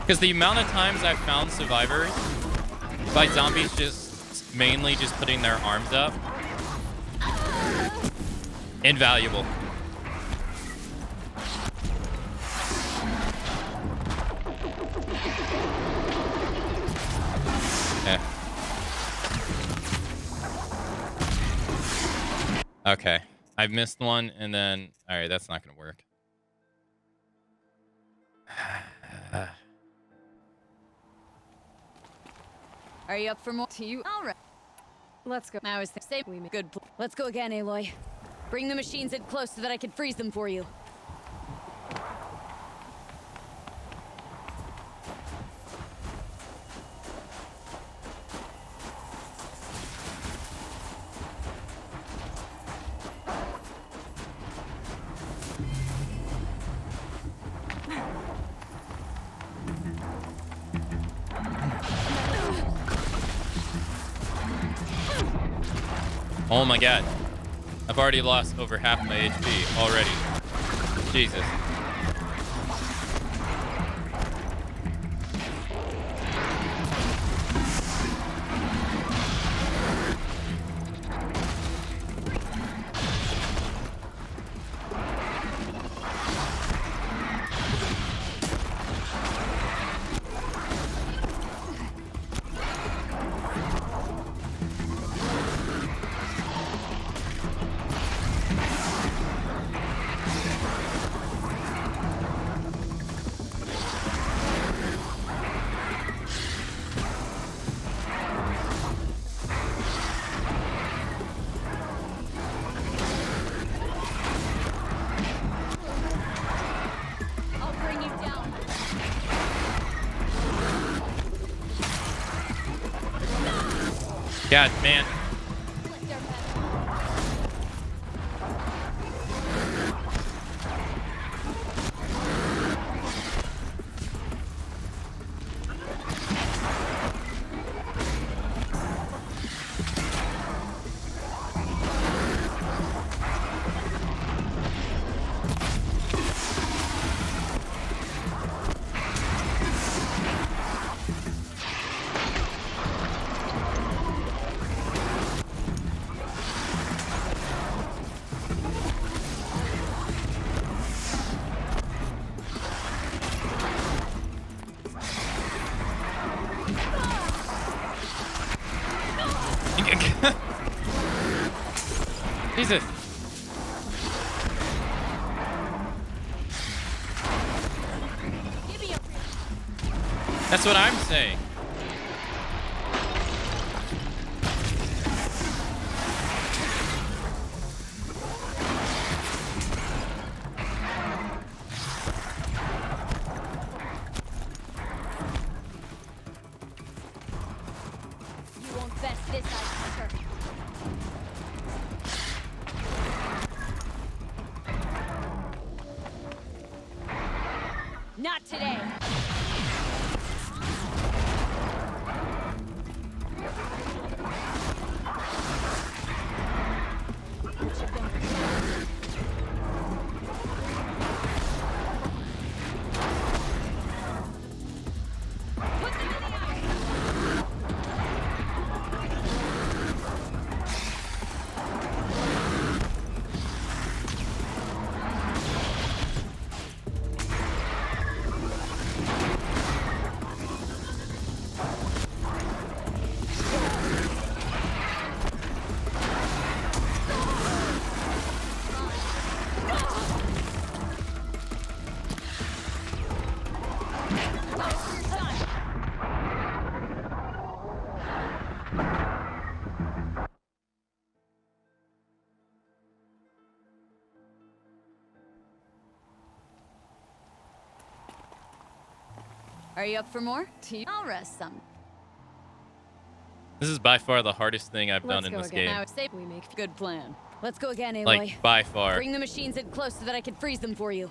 Because the amount of times I've found survivors by zombies just mainly just putting their arms up, invaluable. Yeah. Okay. I've missed one and then, all right, that's not going to work. Are you up for more? To you. All right. Let's go. I was the same. Good. Let's go again, Aloy. Bring the machines in close so that I can freeze them for you. Oh my god. I've already lost over half my HP already. Jesus. God, man. Jesus. That's what I'm saying. You won't best this ice hunter. Not today. Are you up for more? I'll rest some. This is by far the hardest thing I've done Let's in go this again. game. Now, say we make good plan. Let's go again, Aloy. Like, by far. Bring the machines in close so that I can freeze them for you.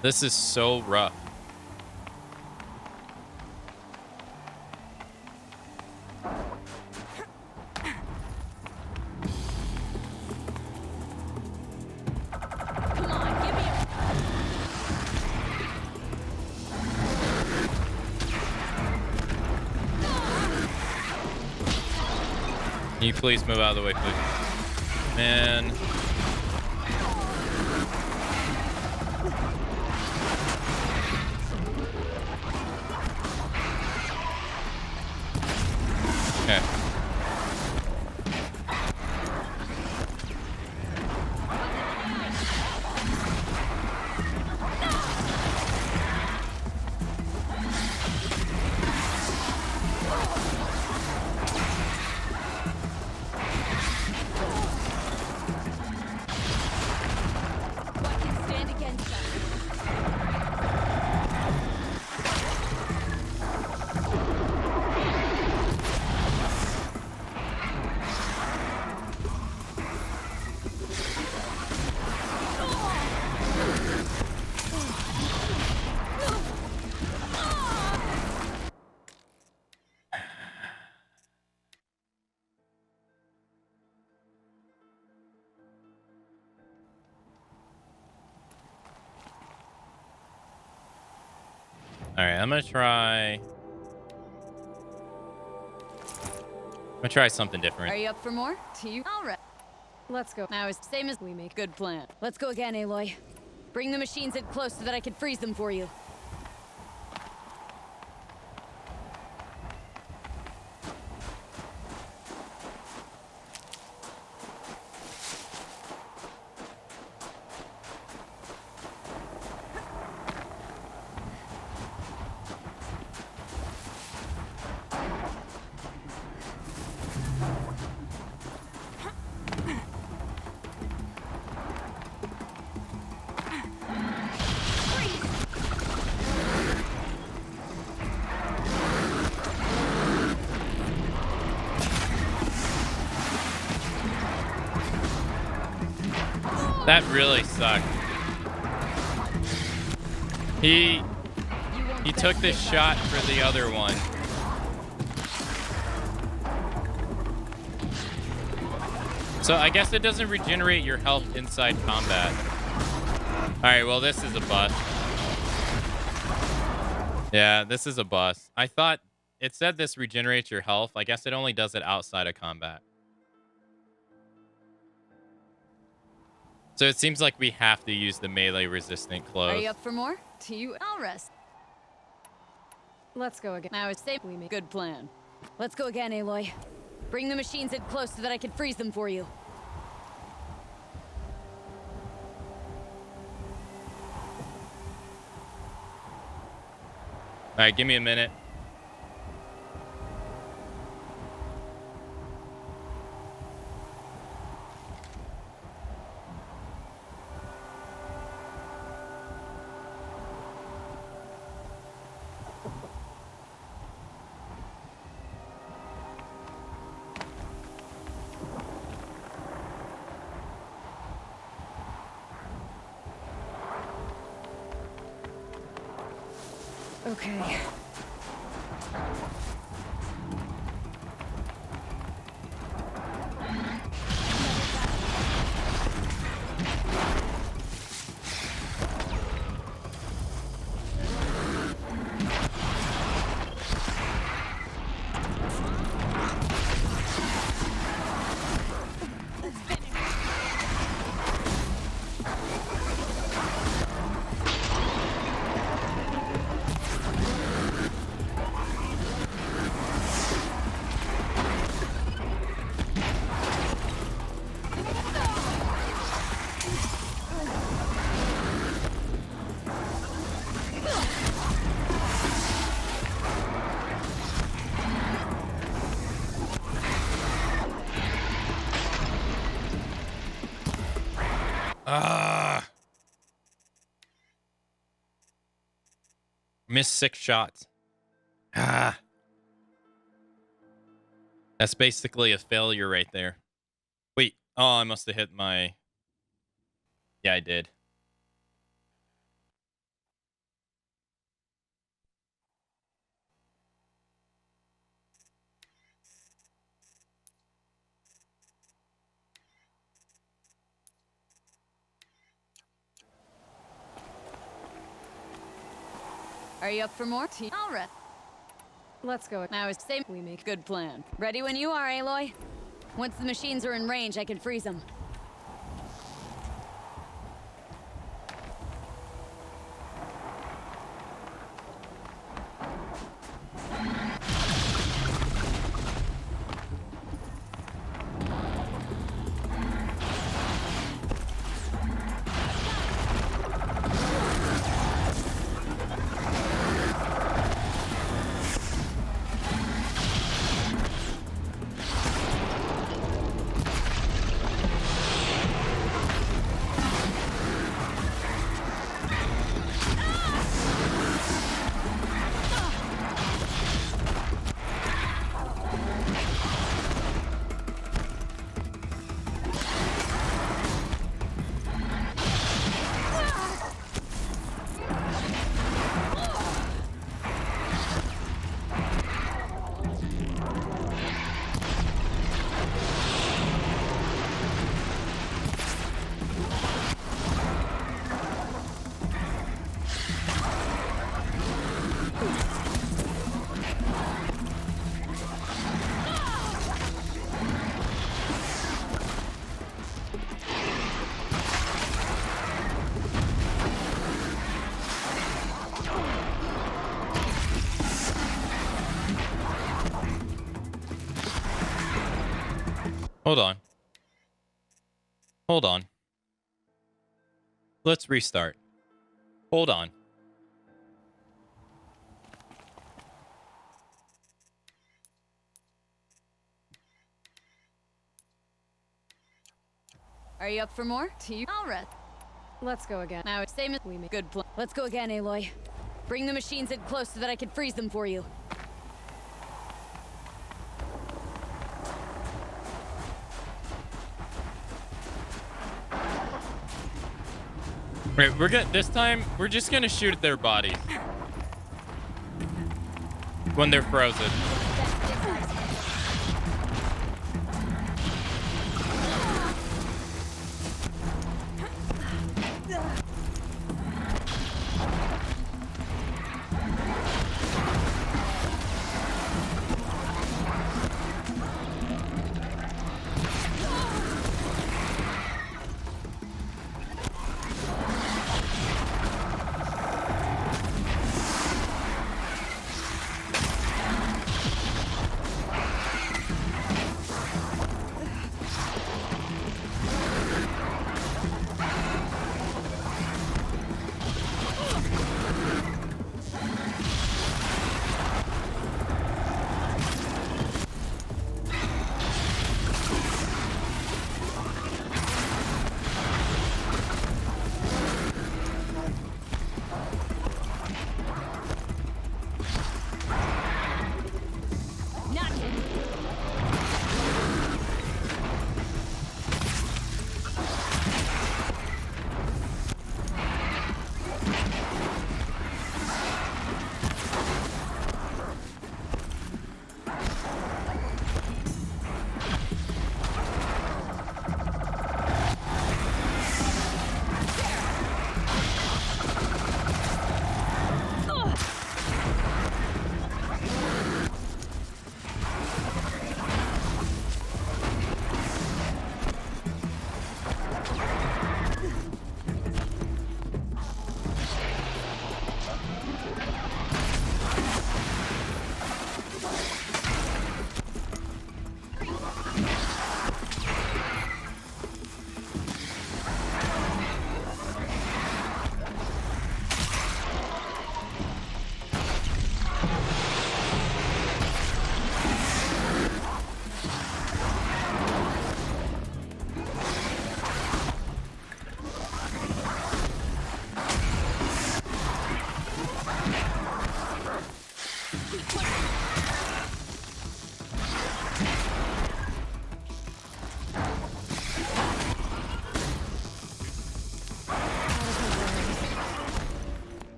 This is so rough. Come on, give me a... Can you please move out of the way, please? Man. Okay. What can stand against us? All right, I'm gonna try something different. Are you up for more? I'll rest. Let's go. Now, it's same as We make good plan. Let's go again, Aloy. Bring the machines in close so that I can freeze them for you. That really sucked. He took this shot for the other one. So I guess it doesn't regenerate your health inside combat. All right, well, this is a bust. Yeah, this is a bust. I thought it said this regenerates your health. I guess it only does it outside of combat. So it seems like we have to use the melee resistant Are clothes. you up for more? I'll rest. Let's go again. Now, it's same. We make Good plan. Let's go again, Aloy. Bring the machines in close so that I can freeze them for you. All right, give me a minute. Okay. missed 6 shots. Ah. That's basically a failure right there. Wait. Oh, I must have hit my... Yeah, I did. Are you up for more? All right. Let's go. I was saying, We make good plan. Ready when you are, Aloy. Once the machines are in range, I can freeze them. Hold on. Hold on. Let's restart. Hold on. Are you up for more? All right. Let's go again. Now it's same as We make good plan. Let's go again, Aloy. Bring the machines in close so that I can freeze them for you. Right, we're gonna this time we're just gonna shoot at their bodies when they're frozen.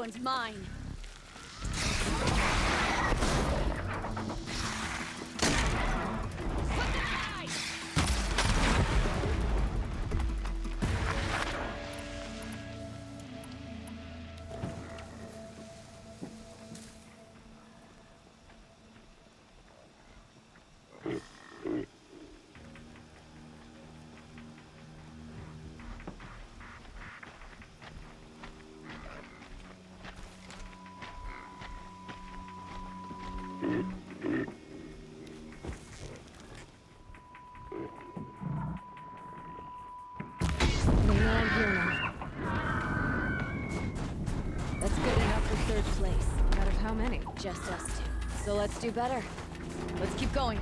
one's mine. That's good enough for third place. Out of how many? Just us two. So let's do better. Let's keep going.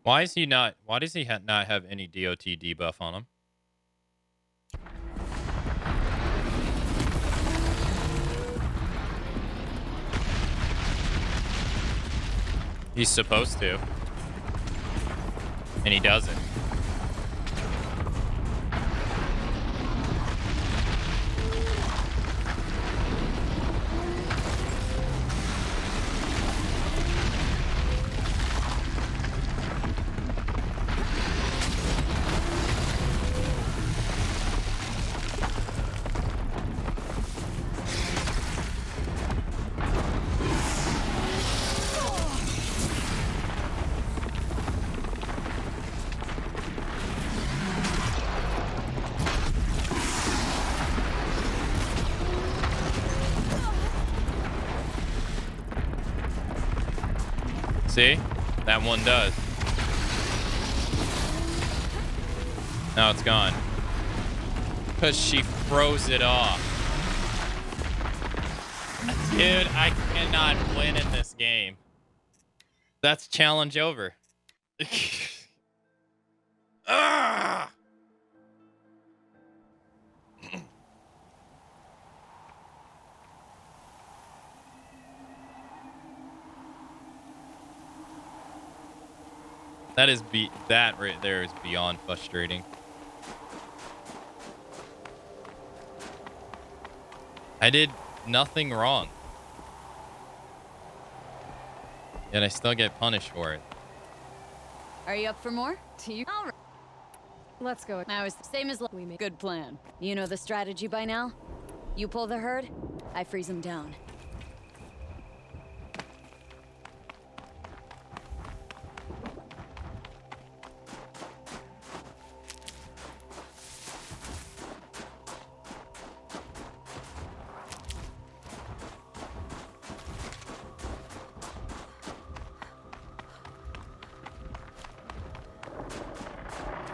Why is he not? Why does he not have any DOT debuff on him? He's supposed to, and he doesn't. See? That one does. Now it's gone. Because she froze it off. Dude, I cannot win in this game. That's challenge over. Ah! That right there is beyond frustrating. I did nothing wrong. Yet I still get punished for it. Are you up for more? Do you? All right. Let's go. Now it's the same as We make good plan. You know the strategy by now? You pull the herd, I freeze them down.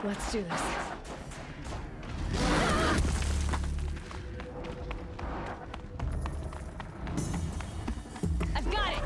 Let's do this. I've got it!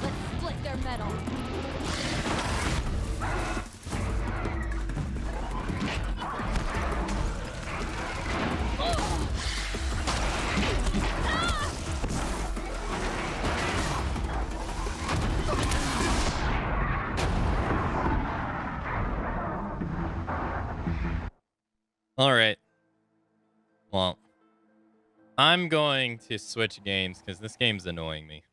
Let's split their metal. All right. Well, I'm going to switch games because this game's annoying me.